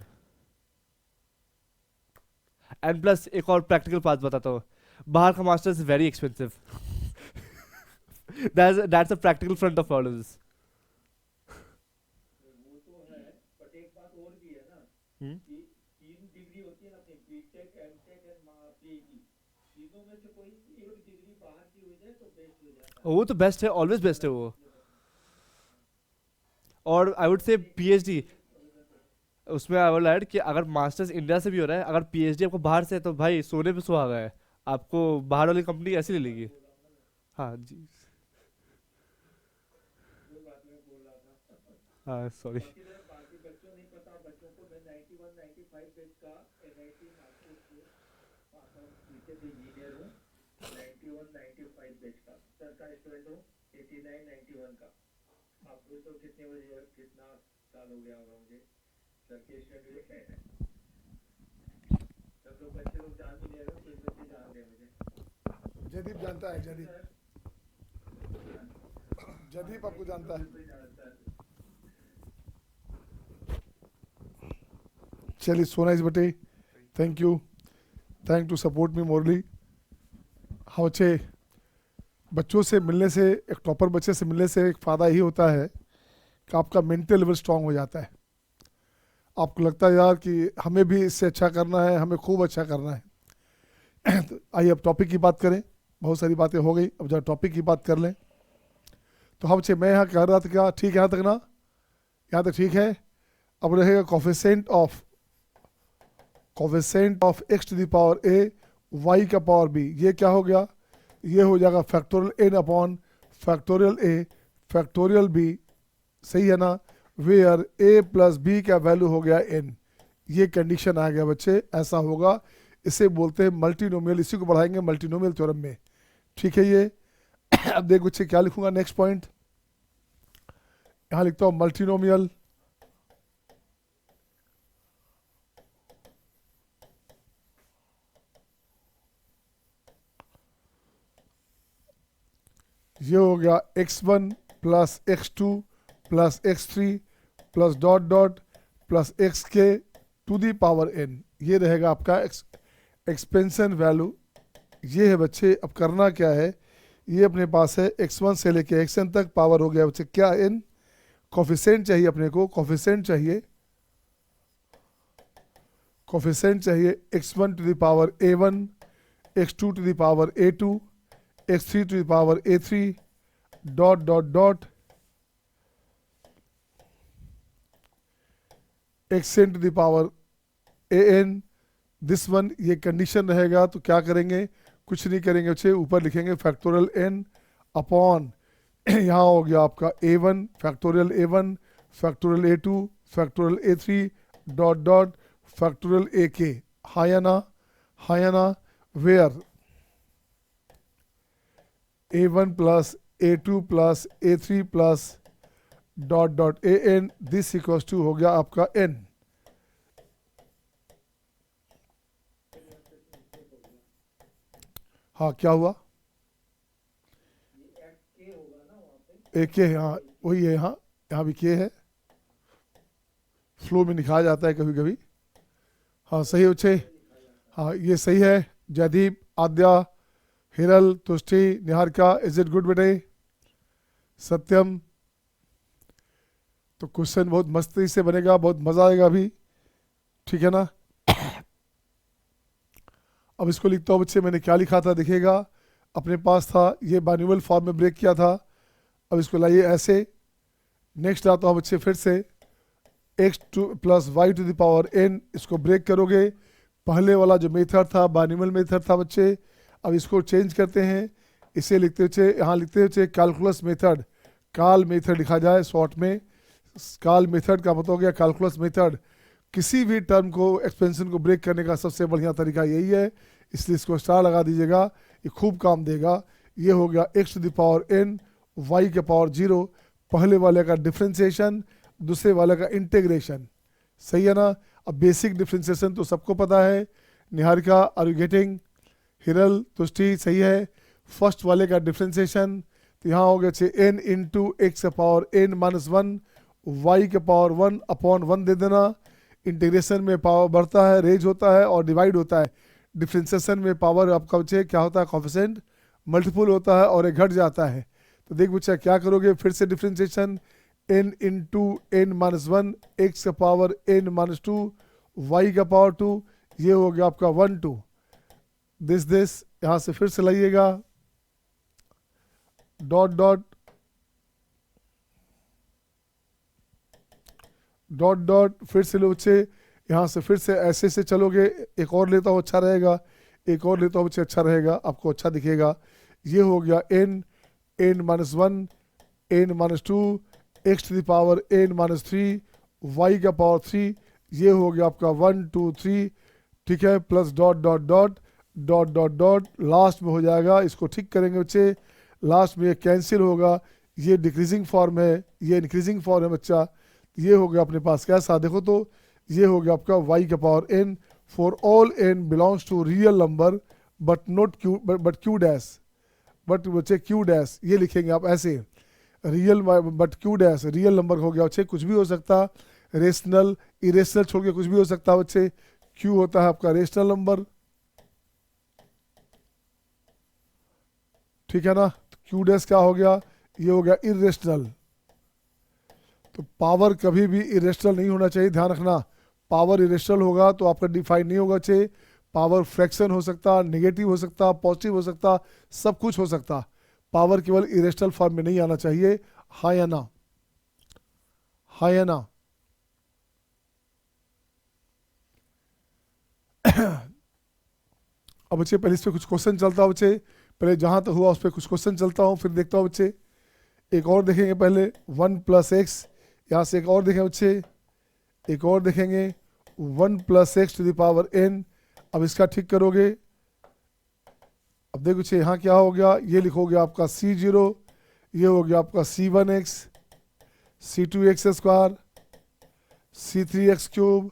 and plus एक और प्रैक्टिकल बात बताता हूँ बाहर का masters is very expensive that's a practical front of problems वो तो है बट एक बात और भी है ना हम्म कि 3 डिग्री होती है ना अपनी बीटेक एमटेक एंड पीएचडी तीनों में से कोई एक डिग्री बाहर की हो जाए तो बेस्ट हो जाता है वो तो बेस्ट है ऑलवेज बेस्ट है वो और आई वुड से पीएचडी उसमें आई वुड ऐड कि अगर मास्टर्स इंडिया से भी हो रहा है अगर पीएचडी आपको बाहर से है तो भाई सोने पे सुहागा है आपको बाहर वाली कंपनी ऐसी ले लेगी हाँ जी वो बात मैं बोल रहा था हाँ सॉरी बाकी बच्चों नहीं पता बच्चों को मैं 91 95 बैच का एनआईटी नागपुर से पास आउट टीचर इंजीनियर हूँ 91 95 बैच का सर का स्टूडेंट हूँ 89 91 का आपको तो कितने बजे कितना साल हो गया होगा मुझे सर के स्टूडेंट सब लोग बच्चे लोग जान भी नहीं रहे कुछ बच्चे जान रहे हैं मुझे जयदीप जानता है जयदीप आपको जानता है कोई जानता है चलिए सो नाइस बेटे thank you to support me morally हाँ बच्चे बच्चों से मिलने से एक टॉपर बच्चे से मिलने से एक फ़ायदा ही होता है कि आपका मेंटल लेवल स्ट्रांग हो जाता है आपको लगता है यार कि हमें भी इससे अच्छा करना है हमें खूब अच्छा करना है तो आइए अब टॉपिक की बात करें बहुत सारी बातें हो गई अब जब टॉपिक की बात कर लें तो हाँ बच्चे मैं यहाँ कह रहा था क्या ठीक है यहाँ तक ना यहाँ तक ठीक है अब रहेगा coefficient of x to the power a y का पावर b, ये क्या हो गया, ये हो जाएगा factorial n upon factorial a factorial b, सही है ना, वेयर a प्लस b का वैल्यू हो गया n, ये कंडीशन आ गया बच्चे, ऐसा होगा, इसे बोलते हैं मल्टीनोमियल, इसी को पढ़ाएंगे मल्टीनोमियल थ्योरम में, ठीक है ये। अब देख बच्चे क्या लिखूंगा नेक्स्ट पॉइंट, यहां लिखता हूं मल्टीनोमियल, ये हो गया x1 plus x2 plus x3 plus dot dot plus xk to the power n, ये रहेगा आपका एक्सपेंशन वैल्यू, ये है बच्चे। अब करना क्या है, ये अपने पास है x1 से लेके xn तक पावर हो गया बच्चे क्या n, कोफिशिएंट चाहिए अपने को, कोफिशिएंट चाहिए x1 to the power a1, x2 to the power a2, x3 to the power a3 dot dot dot xn to the power an, this one, ये कंडीशन रहेगा। तो क्या करेंगे, कुछ नहीं करेंगे बच्चे, ऊपर लिखेंगे फैक्टोरियल n अपॉन यहाँ हो गया आपका a1 factorial a1 factorial a2 factorial a3 dot dot factorial ak, हाँ या ना, where a1 plus a2 plus a3 plus dot dot an, this equals to हो गया आपका n। हाँ क्या हुआ, एक के, हाँ वही है, हाँ यहाँ भी के है, फ्लो में लिखा जाता है कभी कभी, हाँ सही बच्चे, हाँ ये सही है। Jaydeep, Aadya, Hiral, Tushti, Niharika, is it good बेटे, सत्यम, तो क्वेश्चन बहुत मस्ती से बनेगा, बहुत मजा आएगा अभी, ठीक है ना। अब इसको लिखता हूँ बच्चे, मैंने क्या लिखा था देखिएगा, अपने पास था ये बाइनोमियल फॉर्म में ब्रेक किया था, अब इसको लाइए ऐसे। नेक्स्ट आता हूँ बच्चे फिर से x plus y to the power n, इसको ब्रेक करोगे, पहले वाला जो मेथड था बाइनोमियल मेथड था बच्चे, अब इसको चेंज करते हैं, इसे लिखते बच्चे, यहाँ लिखते बच्चे कैलकुलस मेथड, काल मेथड लिखा जाए शॉर्ट में, काल मेथड का मतलब हो गया कैलकुलस मेथड। किसी भी टर्म को एक्सपेंशन को ब्रेक करने का सबसे बढ़िया तरीका यही है, इसलिए इसको स्टार लगा दीजिएगा, ये खूब काम देगा। ये हो गया x to the power n y के पावर 0, पहले वाले का डिफ्रेंसिएशन, दूसरे वाले का इंटीग्रेशन, सही है ना। अब बेसिक डिफ्रेंसिएशन तो सबको पता है, Niharika are you getting, Hiral, Tushti सही है। फर्स्ट वाले का डिफ्रेंसिएशन, तो यहाँ हो गया n इंटू एक्स के पावर n माइनस 1 y के पावर 1 अपॉन 1 दे देना। इंटीग्रेशन में पावर बढ़ता है, रेज होता है और डिवाइड होता है। डिफ्रेंसिएशन में पावर आपका बच्चे क्या होता है, कोफिशिएंट मल्टीपल होता है और एक घट जाता है। तो देख बच्चा क्या करोगे, फिर से differentiation n into n minus 1 x का पावर n माइनस 2 y का पावर 2, ये हो गया आपका 1 2, दिस यहाँ से फिर से लाइएगा, डॉट डॉट डॉट डॉट, फिर से लो बच्चे, यहाँ से फिर से ऐसे से चलोगे, एक और लेता हूँ अच्छा रहेगा, एक और लेता हूँ बच्चे अच्छा रहेगा, आपको अच्छा दिखेगा। ये हो गया n minus 1 n minus 2 x to the power n minus 3 y का पावर 3, ये हो गया आपका 1 2 3, ठीक है, plus dot dot dot dot dot dot, last में हो जाएगा। इसको ठीक करेंगे बच्चे, लास्ट में ये कैंसिल होगा, ये डिक्रीजिंग फॉर्म है, ये इंक्रीजिंग फॉर्म है बच्चा। ये हो गया अपने पास कैसा, देखो तो ये हो गया आपका y का power n for all n belongs to real number but not Q but Q dash, but बच्चे क्यू डैश ये लिखेंगे आप ऐसे, real but Q dash real number हो गया बच्चे, कुछ भी हो सकता, रेशनल इरेशनल छोड़ के कुछ भी हो सकता बच्चे। क्यू होता है आपका रेशनल नंबर, ठीक है ना। क्यू डैश क्या हो गया, ये हो गया इरेशनल। तो पावर कभी भी इरेशनल नहीं होना चाहिए, ध्यान रखना, पावर इरेशनल होगा तो आपका डिफाइन नहीं होगा चाहिए। पावर फ्रैक्शन हो सकता, नेगेटिव हो सकता, पॉजिटिव हो सकता, सब कुछ हो सकता, पावर केवल इरेशनल फॉर्म में नहीं आना चाहिए। हाँ या ना, हाँ या ना, अब बच्चे पहले इस पे कुछ क्वेश्चन चलता हूँ बच्चे, पहले जहाँ तक हुआ उस पर कुछ क्वेश्चन चलता हूँ, फिर देखता हूँ बच्चे। एक और देखेंगे पहले 1 + x, यहाँ से एक और देखें बच्चे, एक और देखेंगे 1 + x⁴n। अब इसका ठीक करोगे, अब देखो बच्चे यहाँ क्या हो गया, ये लिखोगे आपका c0, ये हो गया आपका c1x, c2x², c3x³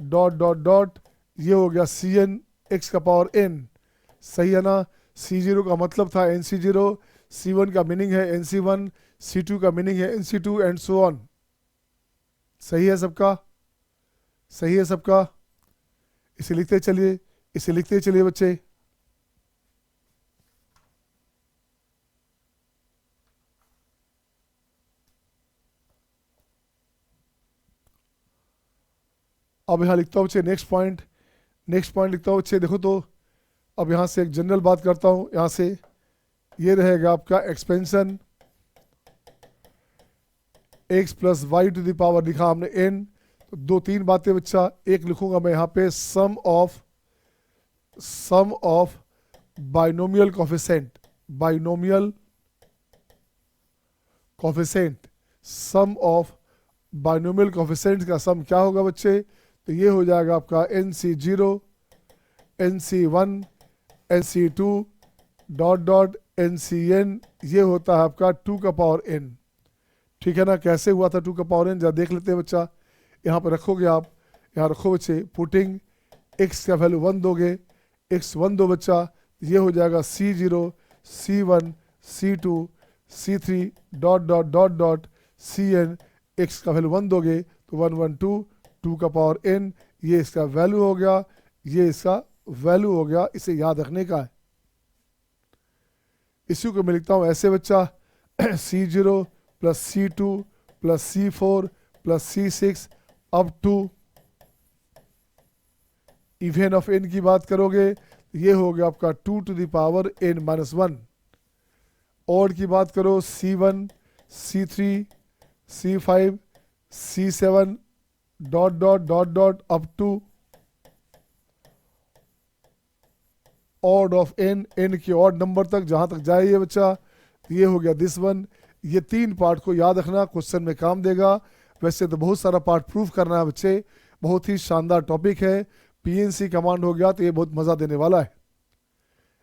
dot dot dot, ये हो गया cn x⁴n। सही है ना। c0 का मतलब था nc0, c1 का मीनिंग है nc1, c2 का मीनिंग है nc2 एंड सो ऑन। सही है सबका, सही है सबका। इसे लिखते चलिए, इसे लिखते चलिए बच्चे। अब यहाँ लिखता हूँ बच्चे नेक्स्ट पॉइंट, नेक्स्ट पॉइंट लिखता हूँ बच्चे। देखो तो अब यहाँ से एक जनरल बात करता हूँ, यहाँ से ये रहेगा आपका एक्सपेंशन x + y⁴ लिखा हमने n, तो 2-3 बातें बच्चा। एक लिखूंगा मैं यहाँ पे sum of binomial coefficient, binomial coefficient, sum of binomial coefficient का सम क्या होगा बच्चे, तो ये हो जाएगा आपका nc0, nc1, nc2 dot dot ncn, ये होता है आपका 2⁴n। ठीक है ना। कैसे हुआ था 2⁴n, जरा देख लेते हैं बच्चा। यहाँ पर रखोगे आप, यहाँ रखो बच्चे, पुटिंग x का वैल्यू 1 दोगे, x1 दो बच्चा, ये हो जाएगा c0, c1, c2, c3 dot dot dot dot cn, x का वैल्यू 1 दोगे तो 1 1 2 2⁴n, ये इसका वैल्यू हो गया, ये इसका वैल्यू हो गया। इसे याद रखने का है। इसी को मैं लिखता हूँ ऐसे बच्चा, c0 + c2 + c4 + c6 up to even of n की बात करोगे, ये हो गया आपका 2⁻n-1। ऑड की बात करो, c1, c3, c5, c7 dot dot dot dot up to odd of n के ऑड नंबर तक, जहां तक जाए ये बच्चा, ये हो गया दिस वन। ये 3 पार्ट को याद रखना, क्वेश्चन में काम देगा। वैसे तो बहुत सारा पार्ट प्रूव करना है बच्चे, बहुत ही शानदार टॉपिक है। पीएनसी कमांड हो गया तो ये बहुत मज़ा देने वाला है।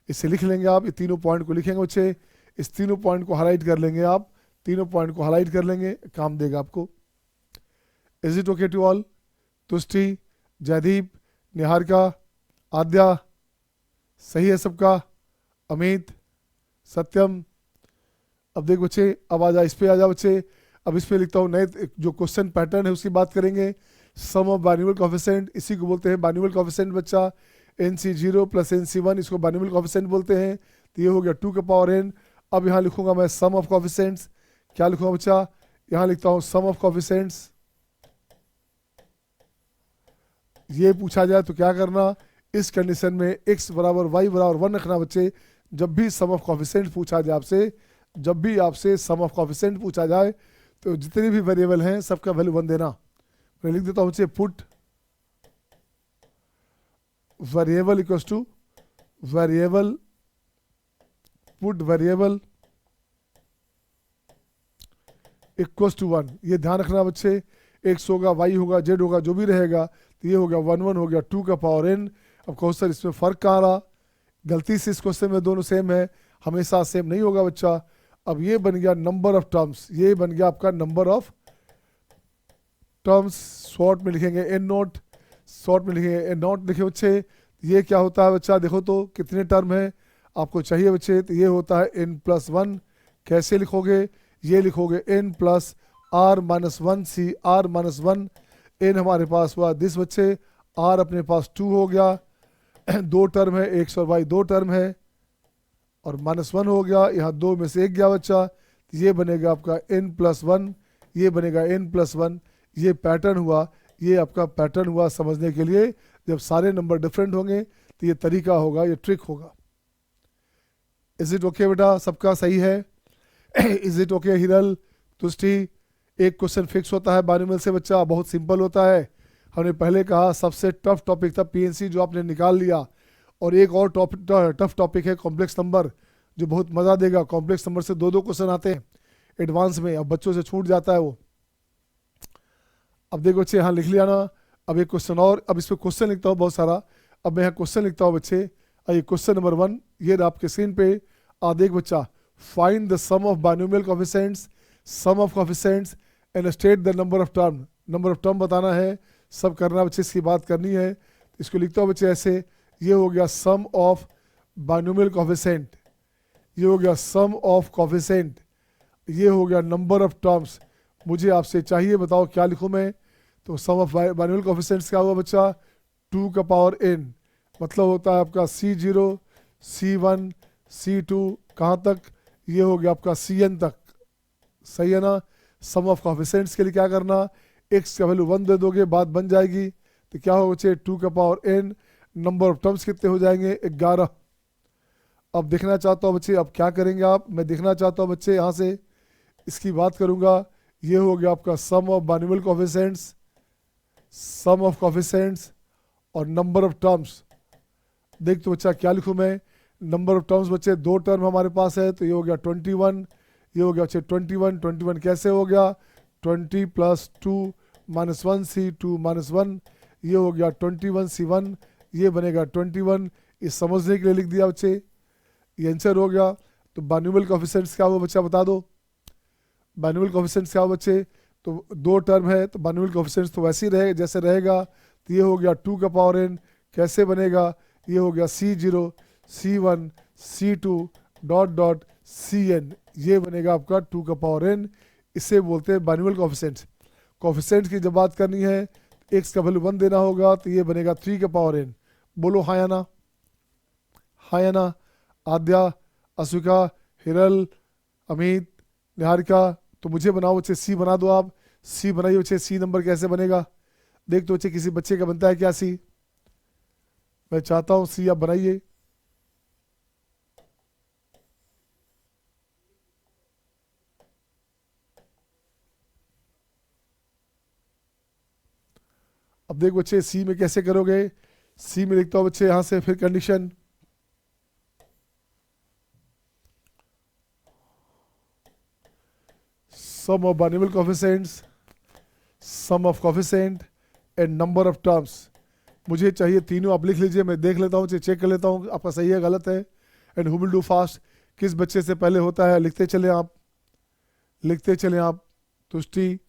इसे लिख लेंगे आप, ये तीनों पॉइंट को लिखेंगे बच्चे, इस तीनों पॉइंट को हाईलाइट कर लेंगे आप, तीनों पॉइंट को हाईलाइट कर लेंगे, काम देगा आपको। Is it okay to all? Tushti, Jaydeep, Niharika, Aadya, सही है सबका? अमित, सत्यम। अब देख बच्चे, अब आ जा इस पे, आ जा बच्चे। अब इस पे लिखता हूँ नए जो क्वेश्चन पैटर्न है उसकी बात करेंगे। सम ऑफ बाइनोमियल कोएफिशिएंट, इसी को बोलते हैं बाइनोमियल कोएफिशिएंट बच्चा। nc0 + nc1, इसको बाइनोमियल कोएफिशिएंट बोलते हैं। तो ये हो गया 2⁻n। अब यहाँ लिखूंगा मैं सम ऑफ कोएफिशिएंट्स। क्या लिखूंगा बच्चा? यहाँ लिखता हूँ सम ऑफ कोएफिशिएंट्स। ये पूछा जाए तो क्या करना, इस कंडीशन में x = y = 1 रखना बच्चे। जब भी सम ऑफ कोएफिशिएंट पूछा जाए आपसे, जब भी आपसे सम ऑफ कोएफिशिएंट पूछा जाए तो जितने भी वेरिएबल हैं सबका वैल्यू 1 देना। मैं लिख देता हूँ बच्चे, put variable equals to variable, put variable equals to 1। ये ध्यान रखना बच्चे, x होगा, y होगा, z होगा, जो भी रहेगा। तो ये हो गया 1 1 हो गया 2⁻n। अब कहो सर इसमें फ़र्क कहाँ रहा? गलती से इस क्वेश्चन में दोनों सेम है, हमेशा सेम नहीं होगा बच्चा। अब ये बन गया नंबर ऑफ टर्म्स, ये बन गया आपका नंबर ऑफ टर्म्स। शॉर्ट में लिखेंगे n नॉट, शॉर्ट में लिखेंगे n नॉट। देखिए बच्चे, ये क्या होता है बच्चा, देखो तो कितने टर्म है आपको चाहिए बच्चे। तो ये होता है n+1। कैसे लिखोगे? ये लिखोगे n + r-1c r-1। n हमारे पास हुआ दिस बच्चे, r अपने पास 2 हो गया, 2 टर्म है, x और y 2 टर्म है, और -1 हो गया, यहाँ 2 में से 1 गया बच्चा। तो ये बनेगा आपका n+1, ये बनेगा n+1। ये पैटर्न हुआ, ये आपका पैटर्न हुआ समझने के लिए। जब सारे नंबर डिफरेंट होंगे तो ये तरीका होगा, ये ट्रिक होगा। इज इट ओके बेटा? सबका सही है? Is it okay Hiral, Tushti? एक क्वेश्चन फिक्स होता है बाइनोमियल से बच्चा, बहुत सिंपल होता है, हमने पहले कहा सबसे टफ टॉपिक था पीएनसी जो आपने निकाल लिया, और एक और टफ टॉपिक है कॉम्प्लेक्स नंबर जो बहुत मज़ा देगा। कॉम्प्लेक्स नंबर से दो दो क्वेश्चन आते हैं एडवांस में, अब बच्चों से छूट जाता है वो। अब देखो बच्चे यहाँ लिख लिया ना, अब एक क्वेश्चन और, अब इस पर क्वेश्चन लिखता हूँ बहुत सारा। अब मैं यहाँ क्वेश्चन लिखता हूँ बच्चे, ये क्वेश्चन नंबर 1 ये रहा आपके स्क्रीन पे। देख बच्चा, find the sum of binomial coefficients, sum of coefficients and state the number of term. Number of term बताना है, सब करना बच्चे, इसकी बात करनी है। इसको लिखता हूँ बच्चे ऐसे, ये हो गया सम ऑफ बाइनोमियल कोफिशिएंट, ये हो गया सम ऑफ कोफिशिएंट, ये हो गया नंबर ऑफ टर्म्स। मुझे आपसे चाहिए बताओ क्या लिखूँ मैं, तो सम ऑफ बाइनोमियल कोफिशिएंट्स क्या हुआ बच्चा, 2 का पावर n, मतलब होता है आपका C0 C1 C2 कहाँ तक, ये हो गया आपका Cn तक, सही है ना। सम ऑफ कोफिशिएंट्स के लिए क्या करना, x का वैल्यू 1 दे दोगे, बात बन जाएगी। तो क्या होगा बच्चे, 2 का power n, number of terms कितने हो जाएंगे, 11। अब देखना चाहता हूँ बच्चे, अब क्या करेंगे आप, मैं देखना चाहता हूँ बच्चे, यहाँ से इसकी बात करूँगा। ये हो गया आपका sum of binomial coefficients, sum of coefficients और नंबर ऑफ टर्म्स। देख तो बच्चा क्या लिखूँ मैं, नंबर ऑफ टर्म्स बच्चे दो टर्म हमारे पास है, तो ये हो गया 21, ये हो गया बच्चे 21 कैसे हो गया, 20 + 2 - 1 C2 - 1, ये हो गया 21 C1, ये बनेगा 21। इस समझने के लिए लिख दिया बच्चे, ये आंसर हो गया। तो बाइनोमियल कोफिशिएंट्स क्या हुआ बच्चा बता दो, बाइनोमियल कोफिशिएंट्स क्या हुआ बच्चे, तो दो टर्म है तो बाइनोमियल कोफिशिएंट्स तो वैसे ही रहे जैसे रहेगा। तो ये हो गया 2 का पावर n, कैसे बनेगा, ये हो गया C0 C1 C2 dot dot Cn, ये बनेगा आपका 2 का पावर n। इसे बोलते हैं बाइनोमियल कोफिशिएंट्स। कोफिशिएंट्स की जब बात करनी है x का वैल्यू 1 देना होगा, तो ये बनेगा 3 का पावर n। बोलो हाँ या ना, हाँ या ना। आद्या, अश्विका, हिरल, अमित, निहारिका, तो मुझे बनाओ बच्चे, सी बना दो आप, सी बनाइए बच्चे। सी नंबर कैसे बनेगा, देख तो बच्चे किसी बच्चे का बनता है क्या सी, मैं चाहता हूं सी आप बनाइए। अब देख बच्चे सी में कैसे करोगे, सी में लिखता हूं बच्चे यहां से, फिर condition, sum of binomial coefficients, sum of coefficient and number of terms. मुझे चाहिए तीनों, आप लिख लीजिए, मैं देख लेता हूँ, चेक कर लेता हूँ आपका सही है गलत है। And who will do fast, किस बच्चे से पहले होता है, लिखते चले आप, लिखते चले आप। तुष्टि,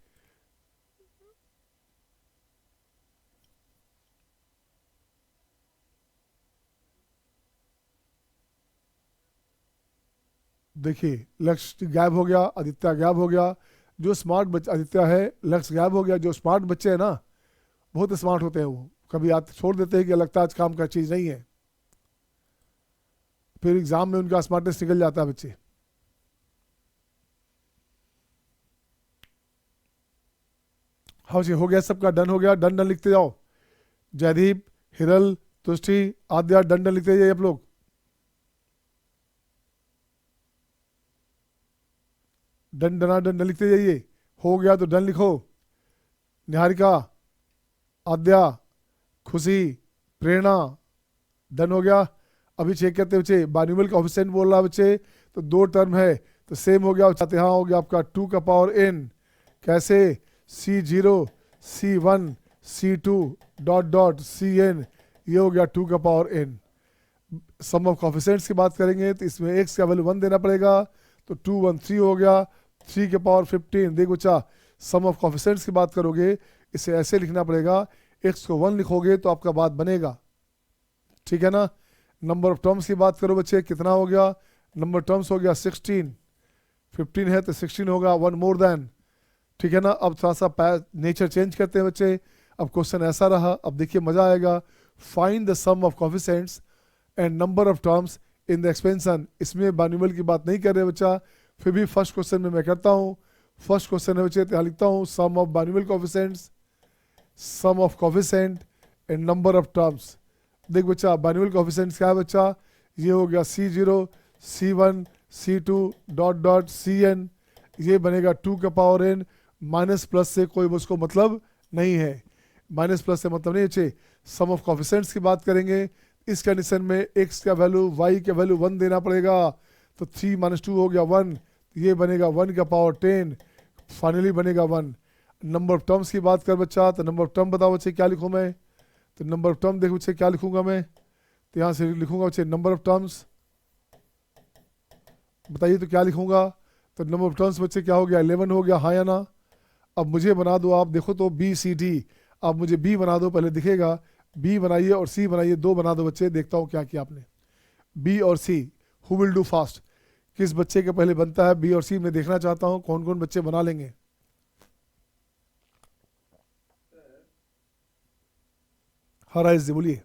देखिए लक्ष्य गायब हो गया, आदित्य गायब हो गया। जो स्मार्ट बच्चा आदित्य है, लक्ष्य गायब हो गया। जो स्मार्ट बच्चे हैं ना, बहुत स्मार्ट होते हैं वो, कभी याद छोड़ देते हैं कि लगता है आज काम का चीज़ नहीं है, फिर एग्जाम में उनका स्मार्टनेस निकल जाता है बच्चे। हाँ जी, हो गया सबका, डन हो गया, डन डन लिखते जाओ। जयदीप, हिरल, तुष्टि, आद्या, डन डन लिखते जाइए आप लोग। डन डना डन डन लिखते जाइए। हो गया तो डन लिखो। निहारिका, आद्या, खुशी, प्रेरणा, डन हो गया। अभी चेक करते हैं बच्चे, बाइनोमियल कोफिशिएंट बोल रहा है बच्चे, तो दो टर्म है तो सेम हो गया। यहाँ हो गया आपका 2 का पावर n, कैसे, C0 C1 C2 dot dot Cn, ये हो गया 2 का power n। Sum of coefficients की बात करेंगे तो इसमें x का वैल्यू 1 देना पड़ेगा, तो 2 1 3 हो गया, 3 के पावर 15। देखो बच्चा, सम ऑफ कोफिशिएंट्स की बात करोगे इसे ऐसे लिखना पड़ेगा, x को 1 लिखोगे तो आपका बात बनेगा, ठीक है ना। नंबर ऑफ टर्म्स की बात करो बच्चे, कितना हो गया, नंबर टर्म्स हो गया 16, 15 है तो 16 होगा, 1 मोर देन, ठीक है ना। अब थोड़ा सा नेचर चेंज करते हैं बच्चे। अब क्वेश्चन ऐसा रहा, अब देखिए मजा आएगा। Find the sum of coefficients and number of terms in the expansion. इसमें बाइनोमियल की बात नहीं कर रहे बच्चा, फिर भी फर्स्ट क्वेश्चन में मैं करता हूँ। फर्स्ट क्वेश्चन है बच्चे, तो यहाँ लिखता हूँ sum of binomial coefficients, sum of coefficient and number of terms. देख बच्चा, बाइनोमियल कोफिशिएंट्स क्या है बच्चा, ये हो गया C0 C1 C2 dot dot Cn, ये बनेगा 2 का पावर n, माइनस प्लस से कोई उसको मतलब नहीं है। माइनस प्लस से मतलब नहीं बच्चे, सम ऑफ कोफिशिएंट्स की बात करेंगे। इस कंडीशन में x का वैल्यू y का वैल्यू 1 देना पड़ेगा, तो 3 - 2 हो गया 1, ये बनेगा 1 का पावर 10, फाइनली बनेगा 1। नंबर ऑफ टर्म्स की बात कर बच्चा, तो नंबर ऑफ टर्म बताओ बच्चे क्या लिखूँ मैं, तो नंबर ऑफ टर्म देखो बच्चे क्या लिखूंगा मैं, तो यहाँ से लिखूंगा बच्चे नंबर ऑफ टर्म्स, बताइए तो क्या लिखूंगा, तो नंबर ऑफ टर्म्स बच्चे क्या हो गया 11 हो गया, हाँ या ना। अब मुझे बना दो आप, देखो तो बी सी डी, आप मुझे बी बना दो, पहले दिखेगा बी बनाइए और सी बनाइए, दो बना दो बच्चे, देखता हूँ क्या किया आपने। बी और सी, हु विल डू फास्ट, किस बच्चे के पहले बनता है बी और सी, मैं देखना चाहता हूँ कौन कौन बच्चे बना लेंगे। हाँ राइज जी बोलिए। ये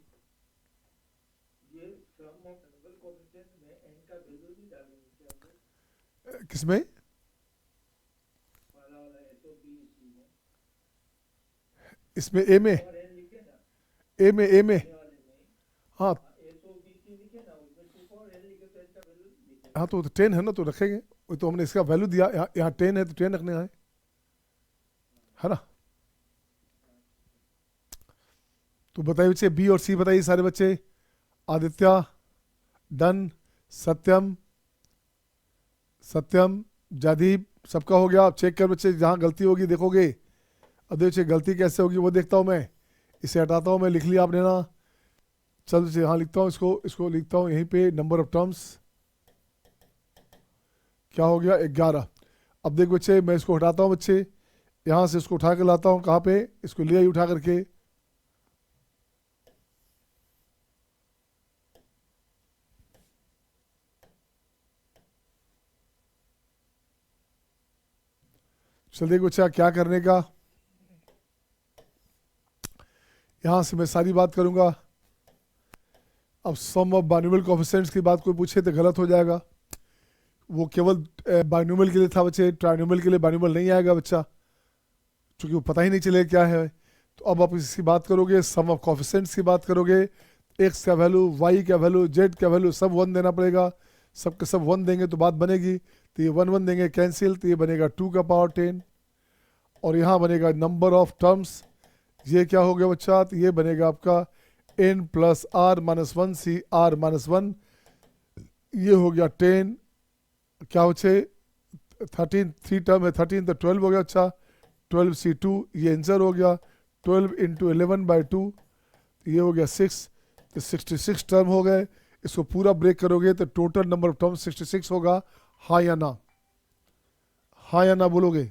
सम ऑफ नंबर कोएफिशिएंट में n का वैल्यू नहीं डालेंगे क्या हम लोग? किसमें, वाला वाला SOP इसी में इसमें ए में, और n लिखे ना, ए में, ए में, ये वाले में हाँ SOBC लिखे ना, उसमें 2 और n लिखे तो n का वैल्यू लिखे। हाँ, तो 10 है ना, तो रखेंगे, वो तो हमने इसका वैल्यू दिया, यहाँ 10 है तो 10 रखने है ना। तो बताइए बच्चे बी और सी बताइए सारे बच्चे, आदित्य, डन, सत्यम, सत्यम, जयदीप, सबका हो गया। आप चेक कर बच्चे, जहाँ गलती होगी देखोगे। अब देखो बच्चे गलती कैसे होगी वो देखता हूँ मैं, इसे हटाता हूँ मैं, लिख लिया आपने ना, चल बच्चे हाँ लिखता हूँ इसको, इसको लिखता हूँ यहीं पे, नंबर ऑफ टर्म्स क्या हो गया 11। अब देख बच्चे मैं इसको हटाता हूँ बच्चे, यहाँ से इसको उठा कर लाता हूँ, कहाँ पे, इसको ले आई उठा करके, चल देख बच्चा क्या करने का, यहाँ से मैं सारी बात करूँगा। अब सम ऑफ बाइनोमियल कोएफिशिएंट्स की बात कोई पूछे तो गलत हो जाएगा, वो केवल बाइनोमियल के लिए था बच्चे, ट्राइनोमियल के लिए बाइनोमियल नहीं आएगा बच्चा, क्योंकि वो पता ही नहीं चलेगा क्या है। तो अब आप इसकी बात करोगे, सम ऑफ कोएफिशिएंट्स की बात करोगे, एक्स का वैल्यू, वाई का वैल्यू, जेड का वैल्यू सब 1 देना पड़ेगा, सब के सब 1 देंगे तो बात बनेगी। तो ये 1 1 देंगे कैंसिल, तो ये बनेगा 2 का पावर 10, और यहाँ बनेगा नंबर ऑफ टर्म्स, ये क्या हो गया बच्चा, तो ये बनेगा आपका n प्लस r माइनस 1 सी r माइनस 1, ये हो गया 10, क्या बच्चे 13, 3 टर्म है 13 तो 12 हो गया, अच्छा 12 C2, ये आंसर हो गया, 12 इंटू 11/2, ये हो गया 6, तो 66 टर्म हो गए। इसको पूरा ब्रेक करोगे तो टोटल नंबर ऑफ टर्म 66 होगा, हाँ या ना, हाँ या ना बोलोगे।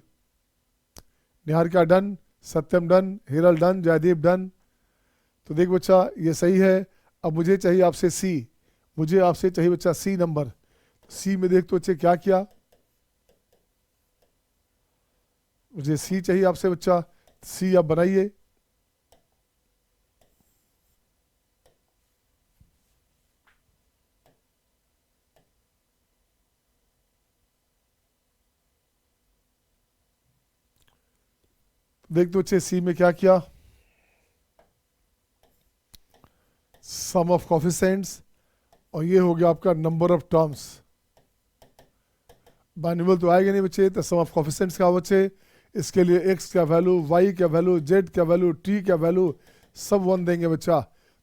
Niharika done, Satyam done, Hiral done, Jaydeep done. तो देख बच्चा ये सही है। अब मुझे चाहिए आपसे सी, मुझे आपसे चाहिए बच्चा सी नंबर, सी में देख तो बच्चे क्या किया, मुझे सी चाहिए आपसे बच्चा, सी आप बनाइए। देख तो बच्चे सी में क्या किया, सम ऑफ कोफिशिएंट्स, और ये हो गया आपका नंबर ऑफ टर्म्स। बाइनोमियल तो आएगा नहीं बच्चे, तो सम ऑफ कोफिशिएंट्स का बच्चे, इसके लिए x का वैल्यू, y का वैल्यू, z का वैल्यू, t का वैल्यू सब 1 देंगे बच्चा,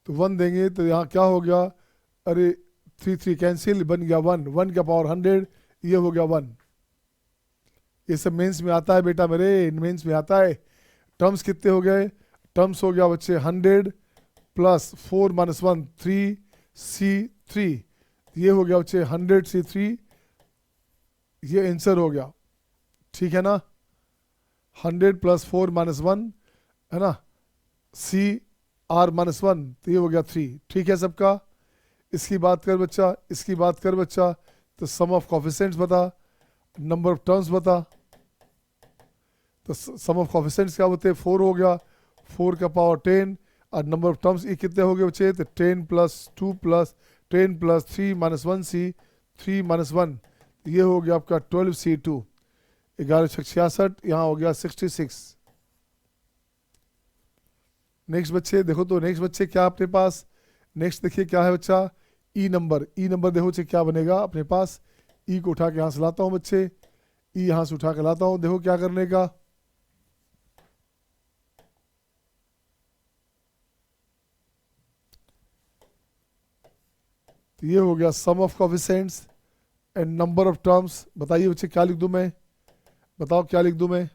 तो 1 देंगे तो यहाँ क्या हो गया, अरे 3 3 कैंसिल, बन गया 1, 1 का पावर 100, ये हो गया 1। ये सब मेंस में आता है बेटा मेरे, मेंस में आता है। टर्म्स कितने हो गए, टर्म्स हो गया बच्चे 100 प्लस 4 माइनस 1 3 C3, ये हो गया बच्चे 100 C3, ये आंसर हो गया, ठीक है ना। 100 प्लस 4 माइनस 1 है ना, CR माइनस 1, तो ये हो गया 3, ठीक है सबका। इसकी बात कर बच्चा, इसकी बात कर बच्चा, तो सम ऑफ कोफिशिएंट्स बता, नंबर ऑफ टर्म्स बता, तो सम ऑफ कोफिशिएंट्स क्या होते हैं, 4 हो गया, 4 का पावर 10, और नंबर ऑफ टर्म्स ये कितने हो गए बच्चे, तो 10 plus 2 plus 10 plus 3 minus 1 C, 3 minus 1, ये हो गया आपका 12 C2, 11 66, यहाँ हो गया 66। नेक्स्ट बच्चे देखो तो, नेक्स्ट बच्चे क्या अपने पास, नेक्स्ट देखिए क्या है बच्चा, ई नंबर, ई नंबर देखो बच्चे क्या बनेगा अपने पास, ई को उठा के यहाँ से लाता हूँ बच्चे, ई यहाँ से उठा के लाता हूँ, देखो क्या करने का, तो ये हो गया sum of coefficients and number of terms. बताइए बच्चे क्या लिख दूं मैं, बताओ क्या लिख दूं मैं।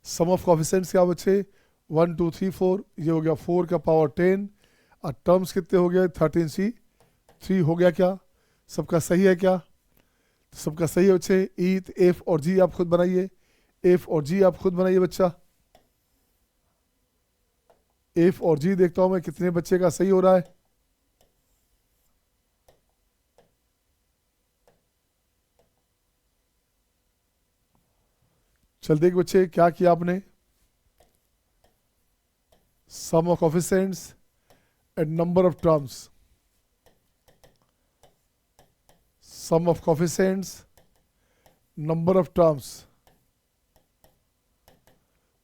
सम ऑफ कोफिशिएंट्स क्या बच्चे 1 2 3 4, ये हो गया 4 का पावर 10 और टर्म्स कितने हो गए 13c3 हो गया। क्या सबका सही है क्या, सबका सही है बच्चे। ई एफ और जी आप खुद बनाइए, एफ और जी आप खुद बनाइए बच्चा। एफ और जी देखता हूं मैं कितने बच्चे का सही हो रहा है। चल देख बच्चे क्या किया आपने, sum of coefficients and number of terms, sum of coefficients number of terms.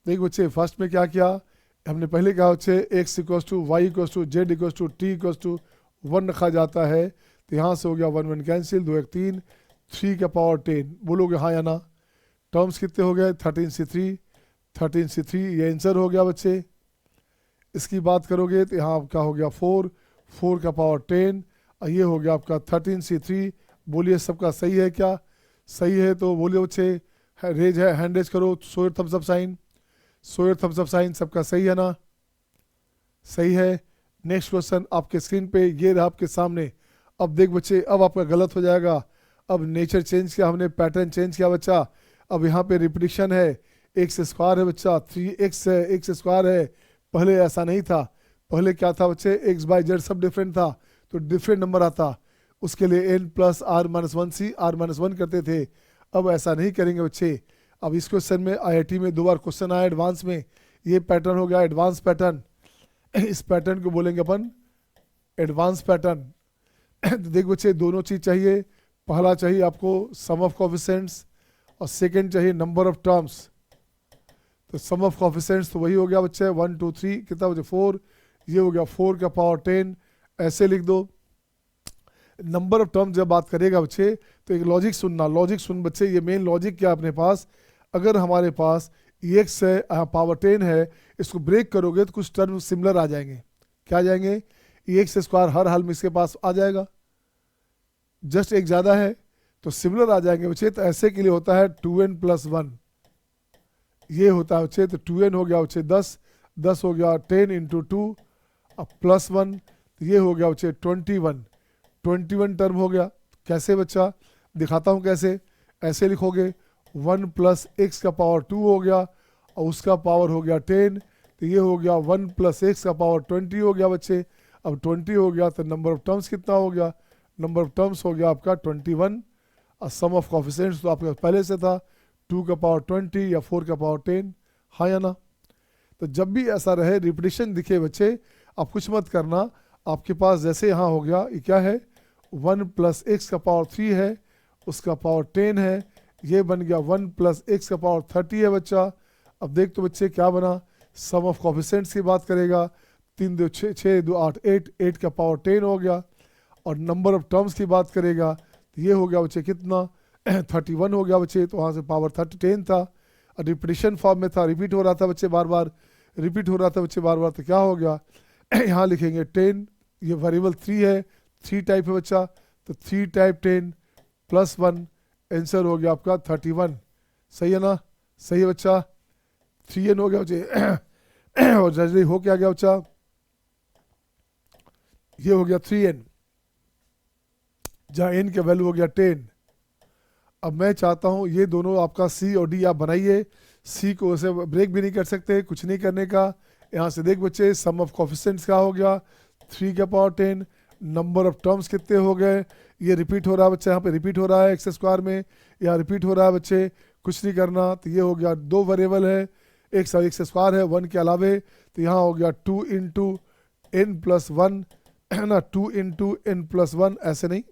देख बच्चे फर्स्ट में क्या किया हमने, पहले कहा बच्चे x equals to y equals to z equals to t equals to 1 रखा जाता है। तो यहाँ से हो गया 1 1 कैंसिल, 2 1 3, 3 का पावर 10। बोलोगे हाँ या ना। टर्म्स कितने हो गए 13c3, 13c3 ये आंसर हो गया बच्चे। इसकी बात करोगे तो यहाँ आपका हो गया 4, 4 का पावर 10 और ये हो गया आपका 13c3। बोलिए सबका सही है क्या, सही है तो बोलिए बच्चे रेज है, हैंड रेज करो, show thumbs up sign, show thumbs up sign. सबका सही है ना, सही है। नेक्स्ट क्वेश्चन आपके स्क्रीन पे ये रहा आपके सामने। अब देख बच्चे अब आपका गलत हो जाएगा, अब नेचर चेंज किया हमने, पैटर्न चेंज किया बच्चा। अब यहाँ पे रिपीटिशन है, एक्स स्क्वायर है बच्चा, 3x है, एक्स स्क्वायर है। पहले ऐसा नहीं था, पहले क्या था बच्चे एक्स बाई जेड सब डिफरेंट था तो डिफरेंट नंबर आता, उसके लिए n plus r minus 1c r minus 1 करते थे। अब ऐसा नहीं करेंगे बच्चे। अब इस क्वेश्चन में आईआईटी में 2 बार क्वेश्चन आया एडवांस में, ये पैटर्न हो गया एडवांस पैटर्न। इस पैटर्न को बोलेंगे अपन एडवांस पैटर्न। तो देख बच्चे दोनों चीज चाहिए, पहला चाहिए आपको सम ऑफ कोफिशिएंट्स और सेकंड चाहिए नंबर ऑफ टर्म्स। तो सम ऑफ कोफिशिएंट्स तो वही हो गया बच्चे 1 2 3 कितना बच्चे 4, ये हो गया 4 का पावर 10 ऐसे लिख दो। नंबर ऑफ टर्म्स जब बात करेगा बच्चे तो एक लॉजिक सुनना, लॉजिक सुन बच्चे, ये मेन लॉजिक क्या अपने पास, अगर हमारे पास एक्स है पावर 10 है, इसको ब्रेक करोगे तो कुछ टर्म सिमिलर आ जाएंगे। क्या आ जाएंगे, एक्स स्क्वायर हर हाल में इसके पास आ जाएगा, जस्ट एक ज़्यादा है तो सिमिलर आ जाएंगे बच्चे। तो ऐसे के लिए होता है 2n प्लस 1, ये होता है बच्चे। तो 2n हो गया बच्चे 10, 10 हो गया 10 इंटू 2 अब प्लस 1, तो ये हो गया बच्चे 21, 21 टर्म हो गया। कैसे बच्चा दिखाता हूँ कैसे, ऐसे लिखोगे 1 प्लस एक्स का पावर 2 हो गया और उसका पावर हो गया 10, तो ये हो गया 1 प्लस एक्स का पावर 20 हो गया बच्चे। अब 20 हो गया तो नंबर ऑफ टर्म्स कितना हो गया, नंबर ऑफ टर्म्स हो गया आपका 21 और सम ऑफ कोफिशिएंट्स तो आपके पहले से था 2 का पावर 20 या 4 का पावर 10, हाँ या ना। तो जब भी ऐसा रहे रिपीटिशन दिखे बच्चे आप कुछ मत करना, आपके पास जैसे यहाँ हो गया ये क्या है 1 प्लस एक्स का पावर 3 है, उसका पावर 10 है, ये बन गया 1 प्लस एक्स का पावर 30 है बच्चा। अब देख तो बच्चे क्या बना, सम ऑफ कोफिशिएंट्स की बात करेगा 3 2 6 6 2 8 8, 8 का पावर 10 हो गया। और नंबर ऑफ टर्म्स की बात करेगा तो ये हो गया बच्चे कितना 31 हो गया बच्चे। तो वहाँ से पावर 10 था और रिपीटिशन फॉर्म में था, रिपीट हो रहा था बच्चे बार बार, रिपीट हो रहा था बच्चे बार बार। तो क्या हो गया यहाँ लिखेंगे 10, ये वेरिएबल 3 है, 3 टाइप है बच्चा, तो 3 टाइप 10 प्लस 1 आंसर हो गया आपका 31। सही है ना, सही है बच्चा, 3n हो गया बच्चे। और जल्दी हो क्या गया बच्चा, ये हो गया 3n जहाँ n के वैल्यू हो गया 10। अब मैं चाहता हूँ ये दोनों आपका c और d आप बनाइए, c को वैसे ब्रेक भी नहीं कर सकते, कुछ नहीं करने का। यहाँ से देख बच्चे सम ऑफ कोफिशिएंट्स का हो गया 3 का पावर 10, नंबर ऑफ टर्म्स कितने हो गए, ये रिपीट हो रहा है बच्चे, यहाँ पे रिपीट हो रहा है एक्स स्क्वायर में, यहाँ रिपीट हो रहा है बच्चे, कुछ नहीं करना। तो ये हो गया 2 वेरिएबल है, एक्स और एक्स स्क्वायर है 1 के अलावे, तो यहाँ हो गया 2 इंटू एन प्लस 1 है ना, 2 इंटू एन प्लस 1 ऐसे नहीं,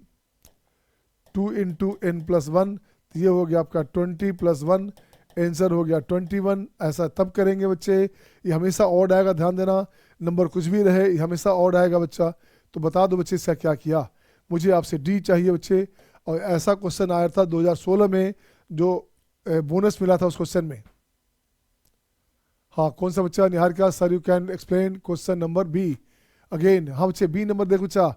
2 इंटू एन प्लस 1, तो ये हो गया आपका 20 प्लस 1 आंसर हो गया 21। ऐसा तब करेंगे बच्चे, ये हमेशा ऑड आएगा, ध्यान देना, नंबर कुछ भी रहे ये हमेशा ऑड आएगा बच्चा। तो बता दो बच्चे इसका क्या किया, मुझे आपसे डी चाहिए बच्चे। और ऐसा क्वेश्चन आया था 2016 में जो बोनस मिला था उस क्वेश्चन में। हाँ कौन सा बच्चा, निहार का sir you can explain question number B again. हाँ बच्चे बी नंबर देखो बच्चा,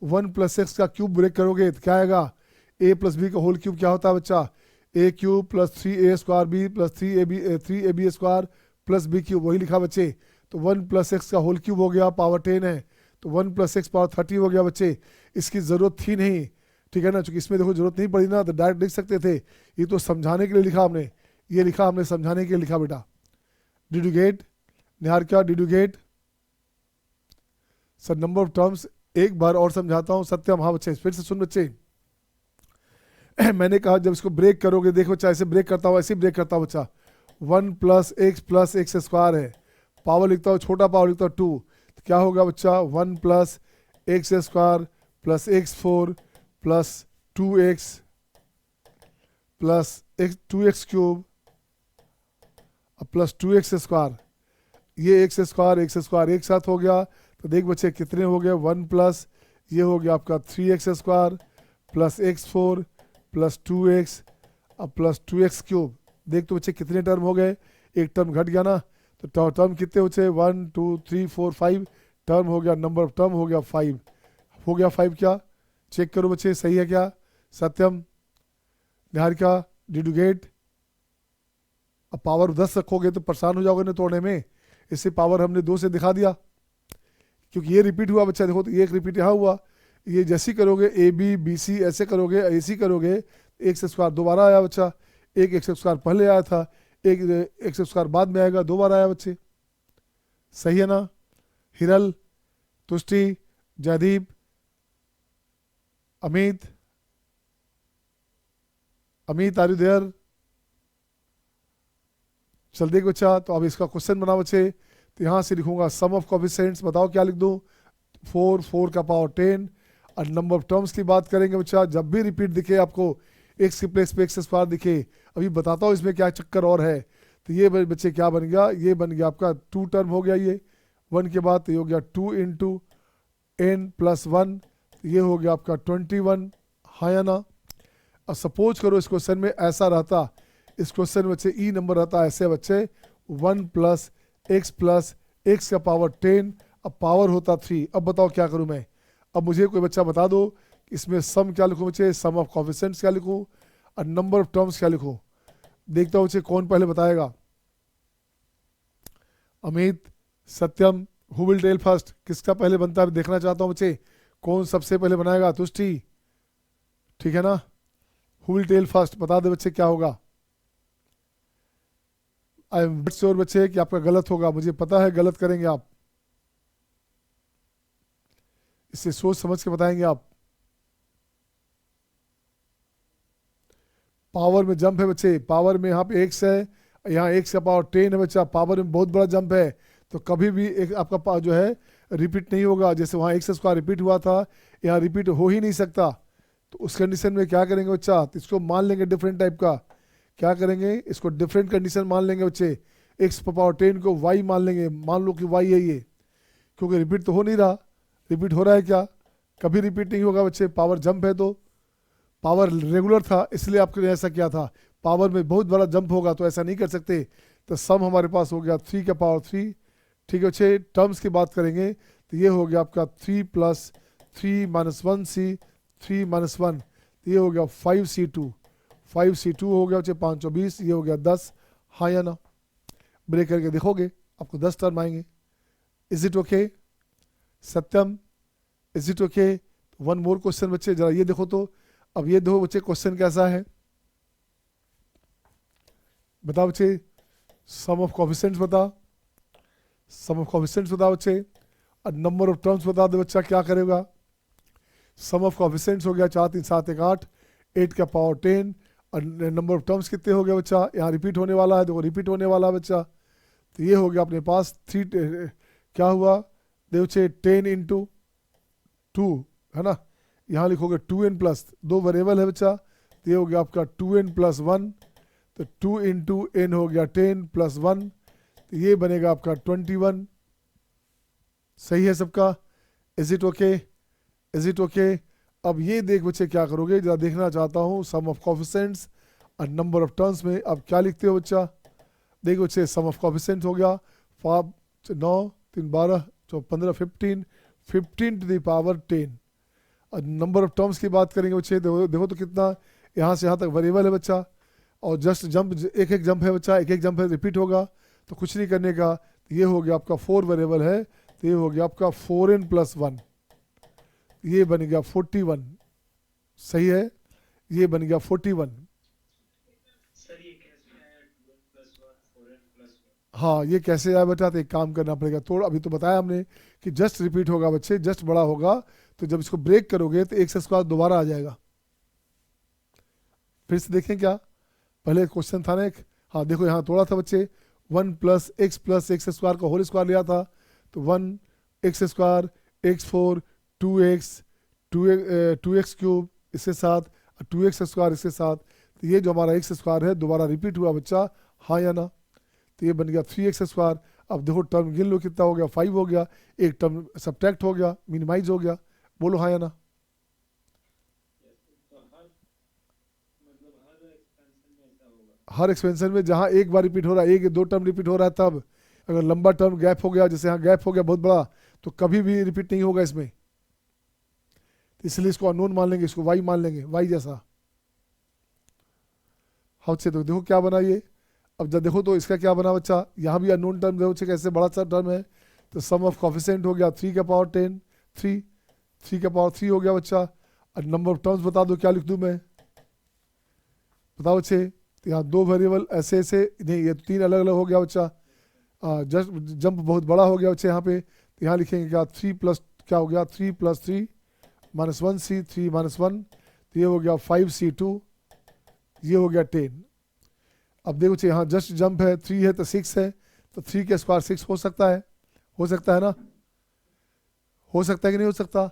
वन प्लस एक्स का क्यूब ब्रेक करोगे तो क्या आएगा, ए प्लस बी का होल क्यूब क्या होता है बच्चा, a cube plus 3a² b plus 3ab² plus b cube, वही लिखा बच्चे। तो 1 प्लस एक्स का होल क्यूब हो गया पावर 10 है, तो 1 प्लस एक्स पावर 30 हो गया बच्चे। इसकी ज़रूरत थी नहीं, ठीक है ना, क्योंकि इसमें देखो जरूरत नहीं पड़ी ना, तो डायरेक्ट लिख सकते थे। ये तो समझाने के लिए लिखा हमने, ये लिखा हमने समझाने के लिए लिखा बेटा। Did you get Niharika, did you get sir? Number of terms एक बार और समझाता हूँ। सत्यम, हाँ बच्चे फिर से सुन बच्चे। मैंने कहा जब इसको ब्रेक करोगे, देखो बच्चा ऐसे ब्रेक करता हूँ, ऐसे ब्रेक करता हूँ बच्चा। 1 प्लस एक्स स्क्वायर है, पावर लिखता हूँ, छोटा पावर लिखता हूँ 2, तो क्या होगा बच्चा 1 plus x square plus x4 plus 2x plus 2x cube plus 2x square. ये एक्स स्क्वायर एक साथ हो गया, तो देख बच्चे कितने हो गए, 1 प्लस ये हो गया आपका 3x square plus x4 plus 2x plus 2x cube. देख तो बच्चे कितने टर्म हो गए, एक टर्म घट गया ना, तो टर्म कितने बच्चे 1 2 3 4 5 टर्म हो गया, नंबर ऑफ टर्म हो गया 5, हो गया 5। क्या चेक करो बच्चे सही है क्या? सत्यम, निहारिका, डिड यू गेट? अब पावर 10 रखोगे तो परेशान हो जाओगे ना तोड़ने में, इससे पावर हमने 2 से दिखा दिया, क्योंकि ये रिपीट हुआ बच्चा। देखो तो ये एक रिपीट यहाँ हुआ, ये जैसी करोगे ए बी बी सी ऐसे करोगे, ऐसी करोगे एक्स स्क्वायर दोबारा आया बच्चा, एक एक्स स्क्वायर पहले आया था, एक एक्स स्क्वायर बाद में आएगा, 2 बार आया बच्चे। सही है ना? Hiral, Tushti, Jaydeep, Amit, are you there? चल देख बच्चा, तो अब इसका क्वेश्चन बना बच्चे। तो यहाँ से लिखूंगा सम ऑफ कोफिशिएंट्स, बताओ क्या लिख दूँ, 4 का पावर 10। और नंबर ऑफ टर्म्स की बात करेंगे बच्चा, जब भी रिपीट दिखे आपको एक्स की प्लेस पे एक्स स्क्वायर दिखे, अभी बताता हूँ इसमें क्या चक्कर और है। तो ये बच्चे क्या बन गया, ये बन गया आपका 2 टर्म हो गया, ये 1 के बाद तो ये हो गया 2 इंटू n प्लस 1, ये हो गया आपका 21। हाँ या ना? और सपोज करो इस क्वेश्चन में ऐसा रहता, इस क्वेश्चन में बच्चे ई नंबर रहता ऐसे बच्चे 1 प्लस एक्स का पावर 10, अब पावर होता 3। अब बताओ क्या करूं मैं? अब मुझे कोई बच्चा बता दो इसमें सम क्या लिखूं बच्चे, सम ऑफ कोफिशिएंट्स क्या लिखूं और नंबर ऑफ टर्म्स क्या लिखूं? देखता हूं बच्चे कौन पहले बताएगा। अमित, सत्यम, हु विल टेल फर्स्ट? किसका पहले बनता है देखना चाहता हूं बच्चे, कौन सबसे पहले बनाएगा? तुष्टि, ठीक है ना? Who will tell first? बता दे बच्चे क्या होगा। आई एम श्योर बच्चे कि आपका गलत होगा, मुझे पता है गलत करेंगे आप, इसे सोच समझ के बताएंगे आप। पावर में जंप है बच्चे, पावर में यहाँ पे एक्स है, यहाँ एक्स का पावर 10 है बच्चा, पावर में बहुत बड़ा जंप है, तो कभी भी एक आपका जो है रिपीट नहीं होगा। जैसे वहाँ एक्स स्क्वायर रिपीट हुआ था, यहाँ रिपीट हो ही नहीं सकता। तो उस कंडीशन में क्या करेंगे बच्चा, तो इसको मान लेंगे डिफरेंट टाइप का। क्या करेंगे, इसको डिफरेंट कंडीशन मान लेंगे बच्चे, एक्स पावर 10 को वाई मान लेंगे, मान लो कि वाई है ये, क्योंकि रिपीट तो हो नहीं रहा। रिपीट हो रहा है क्या? कभी रिपीट नहीं होगा बच्चे, पावर जंप है, तो पावर रेगुलर था इसलिए आपने ऐसा किया था, पावर में बहुत बड़ा जंप होगा तो ऐसा नहीं कर सकते। तो सम हमारे पास हो गया 3 का पावर 3, ठीक है बच्चे। टर्म्स की बात करेंगे तो ये हो गया आपका 3 प्लस 3 माइनस 1c 3 माइनस 1, ये हो गया 5c2 हो गया बच्चे 520, ये हो गया 10। हाँ या ना? ब्रेक करके देखोगे आपको 10 टर्म आएंगे। Is it okay? Satyam, is it okay? One more question बच्चे, जरा ये देखो तो। अब ये देखो बच्चे क्वेश्चन कैसा है, बताओ बच्चे। सम ऑफ कोफिशिएंट्स बता, सम ऑफ कोफिशिएंट्स बता बच्चे, और नंबर ऑफ टर्म्स बता दे बच्चा क्या करेगा। सम ऑफ कोफिशिएंट्स हो गया 4 3 7 1 8, 8 का पावर 10, और नंबर ऑफ टर्म्स कितने हो गए बच्चा, यहाँ रिपीट होने वाला है, देखो रिपीट होने वाला है बच्चा। तो ये हो गया अपने पास 3, क्या हुआ देखो बच्चे 10 इंटू 2 है ना, यहाँ लिखोगे 2n प्लस 2 वेरिएबल है बच्चा, तो ये हो गया आपका 2n प्लस 1, तो 2 इंटू n हो गया 10 प्लस 1, तो ये बनेगा आपका 21। सही है सबका? Is it okay? Is it okay? अब ये देख बच्चे क्या करोगे, जरा देखना चाहता हूँ सम ऑफ कोफिशिएंट्स और नंबर ऑफ टर्म्स में अब क्या लिखते हो बच्चा। देखो बच्चे सम ऑफ कोफिशिएंट्स हो गया 5 9 3 12 15 15 टू द पावर 10, और नंबर ऑफ टर्म्स की बात करेंगे बच्चे, देखो देखो तो कितना यहाँ से यहाँ तक वेरिएबल है बच्चा, और जस्ट जंप एक एक जंप है बच्चा, एक एक जंप है, रिपीट होगा तो कुछ नहीं करने का। तो ये हो गया आपका 4 वेरिएबल है, तो ये हो गया आपका 4n+1, ये बन गया 41, सही है, ये बन गया 41। सर ये कैसे आया 2n+1 4n+1? हाँ ये कैसे आया बेटा, तो एक काम करना पड़ेगा, थोड़ा अभी तो बताया हमने कि जस्ट रिपीट होगा बच्चे, जस्ट बड़ा होगा, तो जब इसको ब्रेक करोगे तो एक से स्क्वायर दोबारा आ जाएगा। फिर से देखें क्या, पहले क्वेश्चन था ना एक, हाँ देखो यहाँ तोड़ा था बच्चे, 1 + x स्क्वायर का होल स्क्वायर लिया था, तो 1x², x4, 2x³ इसके साथ, 2x² इसके साथ, तो ये जो हमारा x² है दोबारा रिपीट हुआ बच्चा, हाँ या ना, तो ये बन गया 3x²। अब देखो टर्म गिन लो कितना हो गया, 5 हो गया, एक टर्म सब्ट्रैक्ट हो गया, मिनिमाइज हो गया, बोलो हाँ या ना। तो हर मतलब हर एक्सपेंशन में ऐसा होगा? हर एक्सपेंशन में जहाँ एक बार रिपीट हो रहा है, एक या दो टर्म रिपीट हो रहा है तब, अगर लंबा टर्म गैप हो गया, जैसे यहाँ गैप हो गया बहुत बड़ा, तो कभी भी रिपीट नहीं होगा इसमें, तो इसलिए इसको अननोन मान लेंगे, इसको वाई मान लेंगे, वाई जैसा। हाउ से तो देखो क्या बना ये, अब जब देखो तो इसका क्या बना बच्चा, यहाँ भी अननोन टर्म देखो कैसे बड़ा सा टर्म है, तो सम ऑफ कॉफिशिएंट हो गया 3^10, 3 हो गया बच्चा। और नंबर ऑफ टर्म्स बता दो, क्या लिख दूँ मैं, बताओ बच्चे, तो यहाँ 2 वेरिएबल ऐसे ऐसे नहीं, ये 3 अलग अलग हो गया बच्चा, जस्ट जंप बहुत बड़ा हो गया बच्चे यहाँ पे, तो यहाँ लिखेंगे क्या 3+ क्या हो गया 3 + 3 -1c 3 -1, तो ये हो गया 5c2, ये हो गया 10। अब देखो बच्चे यहाँ जस्ट जंप है, 3 है तो 6 है, तो 3 के स्क्वायर 6 हो सकता है, हो सकता है ना, हो सकता है कि नहीं हो सकता।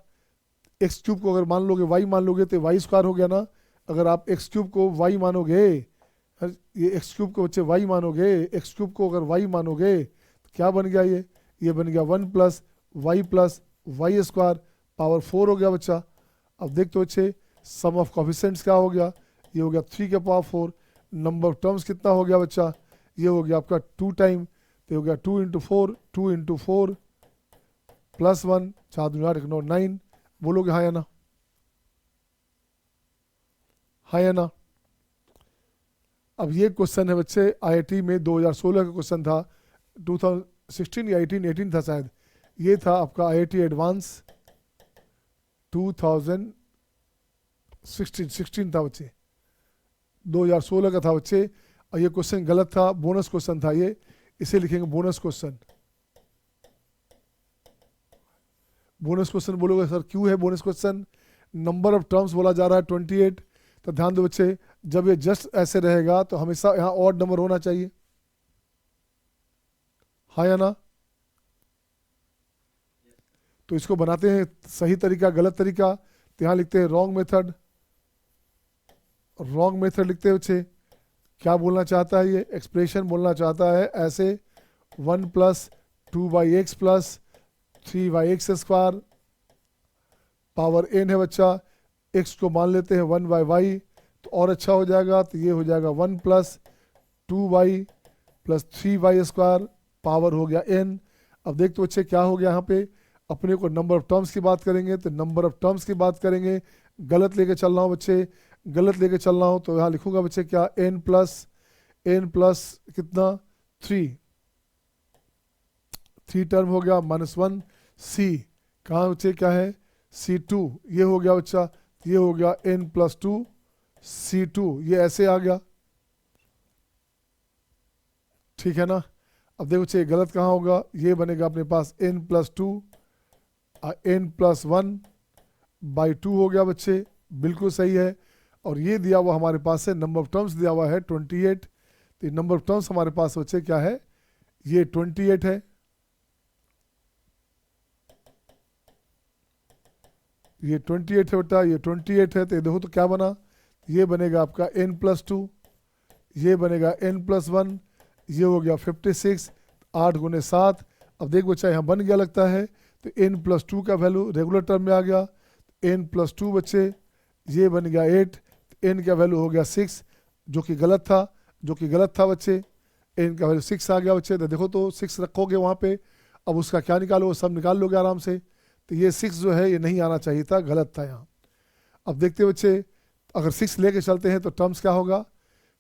x³ को अगर मान लोगे y मान लोगे तो y² हो गया ना, अगर आप x³ को y मानोगे, ये x³ को बच्चे y मानोगे, x³ को अगर y मानोगे तो क्या बन गया ये बन गया 1 + y² पावर 4 हो गया बच्चा। अब देख तो बच्चे सम ऑफ कॉफिशिएंट्स क्या हो गया, ये हो गया 3 के पावर 4, नंबर ऑफ टर्म्स कितना हो गया बच्चा, ये हो गया आपका 2 टाइम, तो हो गया 2 × 4 +1 4 दूनी 8 9 9, बोलोगे हाँ या ना, हाँ या ना। अब ये क्वेश्चन है बच्चे आईआईटी में 2016 का क्वेश्चन था, 2016 या 18 था शायद, ये था आपका आईआईटी एडवांस 2016 था बच्चे, 2016 का था बच्चे, और ये क्वेश्चन गलत था, बोनस क्वेश्चन था ये, इसे लिखेंगे बोनस क्वेश्चन। बोनस क्वेश्चन बोलोगे सर क्यों है bonus question, number of terms बोला जा रहा है 28, तो ध्यान दो बच्चे जब ये जस्ट ऐसे रहेगा तो हमेशा यहाँ ऑड नंबर होना चाहिए, हाँ या ना। तो इसको बनाते हैं सही तरीका गलत तरीका, तो यहाँ लिखते हैं रॉन्ग मेथड, रॉन्ग मेथड लिखते हैं बच्चे, क्या बोलना चाहता है ये एक्सप्रेशन बोलना चाहता है ऐसे 1 + 2/x + 3/x² पावर n है बच्चा, x को मान लेते हैं 1/y, तो और अच्छा हो जाएगा, तो ये हो जाएगा 1 + 2y + 3y² पावर हो गया n। अब देख तो बच्चे क्या हो गया यहाँ पे, अपने को नंबर ऑफ टर्म्स की बात करेंगे, तो नंबर ऑफ टर्म्स की बात करेंगे, गलत लेके चल रहा हूँ बच्चे, गलत लेके चल रहा हूँ, तो यहाँ लिखूंगा बच्चे क्या n प्लस कितना 3 टर्म हो गया -1 c, कहाँ बच्चे क्या है c2, ये हो गया बच्चा, ये हो गया n + 2 c2, ये ऐसे आ गया, ठीक है ना। अब देखो बच्चे गलत कहाँ होगा, ये बनेगा अपने पास n + 2 n + 1/2 हो गया बच्चे, बिल्कुल सही है। और ये दिया हुआ हमारे पास है नंबर ऑफ टर्म्स दिया हुआ है 28, तो नंबर ऑफ टर्म्स हमारे पास बच्चे क्या है, ये 28 है, ये 28 है बेटा, ये 28 है, तो देखो तो क्या बना, ये बनेगा आपका n + 2, ये बनेगा n + 1, ये हो गया 56, 8 × 7। अब देख बच्चा यहाँ बन गया लगता है, तो n + 2 का वैल्यू रेगुलर टर्म में आ गया, n + 2 बच्चे ये बन गया 8, n का वैल्यू हो गया 6, जो कि गलत था बच्चे, n का वैल्यू 6 आ गया बच्चे, तो देखो तो 6 रखोगे वहाँ पे, अब उसका क्या निकालो, सब निकाल लोगे आराम से, तो ये 6 जो है ये नहीं आना चाहिए था, गलत था यहाँ। अब देखते हैं बच्चे, अगर 6 लेके चलते हैं तो टर्म्स क्या होगा,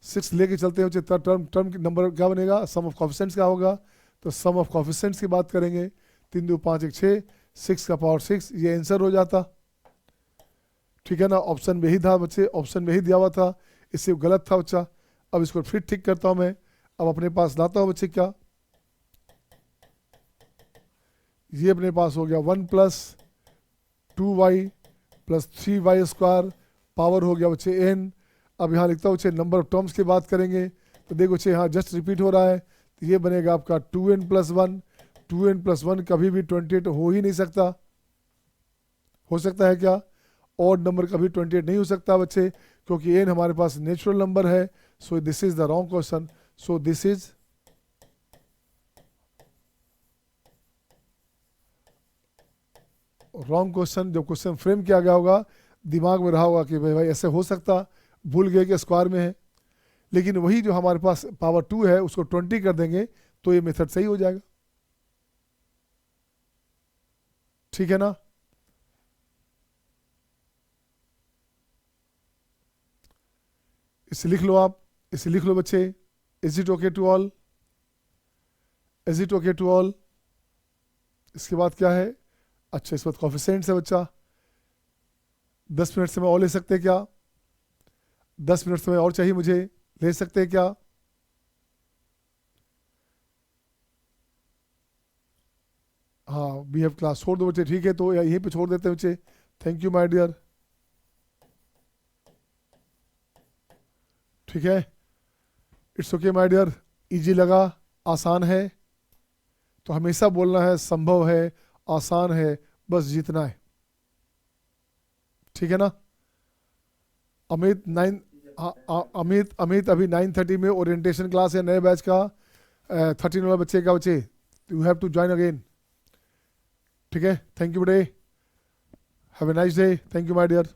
6 लेके चलते हैं बच्चे तो टर्म की नंबर क्या बनेगा, सम ऑफ कॉफिशेंट्स क्या होगा, तो सम ऑफ कॉफिशेंट्स की बात करेंगे। 3 2 5 1 6, 6 का पावर 6, ये आंसर हो जाता। ठीक है ना, ऑप्शन में ही था बच्चे, ऑप्शन में ही दिया हुआ था, इससे गलत था बच्चा। अब इसको फिर ठीक करता हूँ मैं, अब अपने पास लाता हूँ बच्चे क्या, ये अपने पास हो गया 1 + 2y + 3y स्क्वायर, पावर हो गया बच्चे n। अब यहाँ लिखता हूँ बच्चे नंबर ऑफ टर्म्स की बात करेंगे, तो देखो बच्चे यहाँ जस्ट रिपीट हो रहा है, तो ये बनेगा आपका 2n + 1। 2n + 1 कभी भी 28 हो ही नहीं सकता। हो सकता है क्या, ऑड नंबर कभी 28 नहीं हो सकता बच्चे, क्योंकि n हमारे पास नेचुरल नंबर है। So this is the wrong question. So this is wrong question. जो क्वेश्चन फ्रेम किया गया होगा, दिमाग में रहा होगा कि भाई ऐसे हो सकता, भूल गए कि स्क्वायर में है, लेकिन वही जो हमारे पास पावर 2 है उसको 20 कर देंगे तो ये मेथड सही हो जाएगा। ठीक है ना, इसे लिख लो आप, इसे लिख लो बच्चे। Is it okay to all, is it okay to all. इसके बाद क्या है, अच्छा इस बात कॉफिशेंट्स है बच्चा। 10 मिनट से मैं और ले सकते हैं क्या, 10 मिनट समय और चाहिए मुझे, ले सकते हैं क्या। हाँ वी हैव क्लास, छोड़ दो बच्चे, ठीक है, तो यहीं पे छोड़ देते हैं बच्चे। Thank you my dear. ठीक है, it's okay my dear. Easy लगा, आसान है, तो हमेशा बोलना है संभव है, आसान है, बस जीतना है। ठीक है ना। अमित 9, अमित अभी 9:30 में ओरिएंटेशन क्लास है नए बैच का, 13 वाला बच्चे का बच्चे, you have to join again. ठीक है, थैंक यू बड़े, have a nice day, thank you my dear.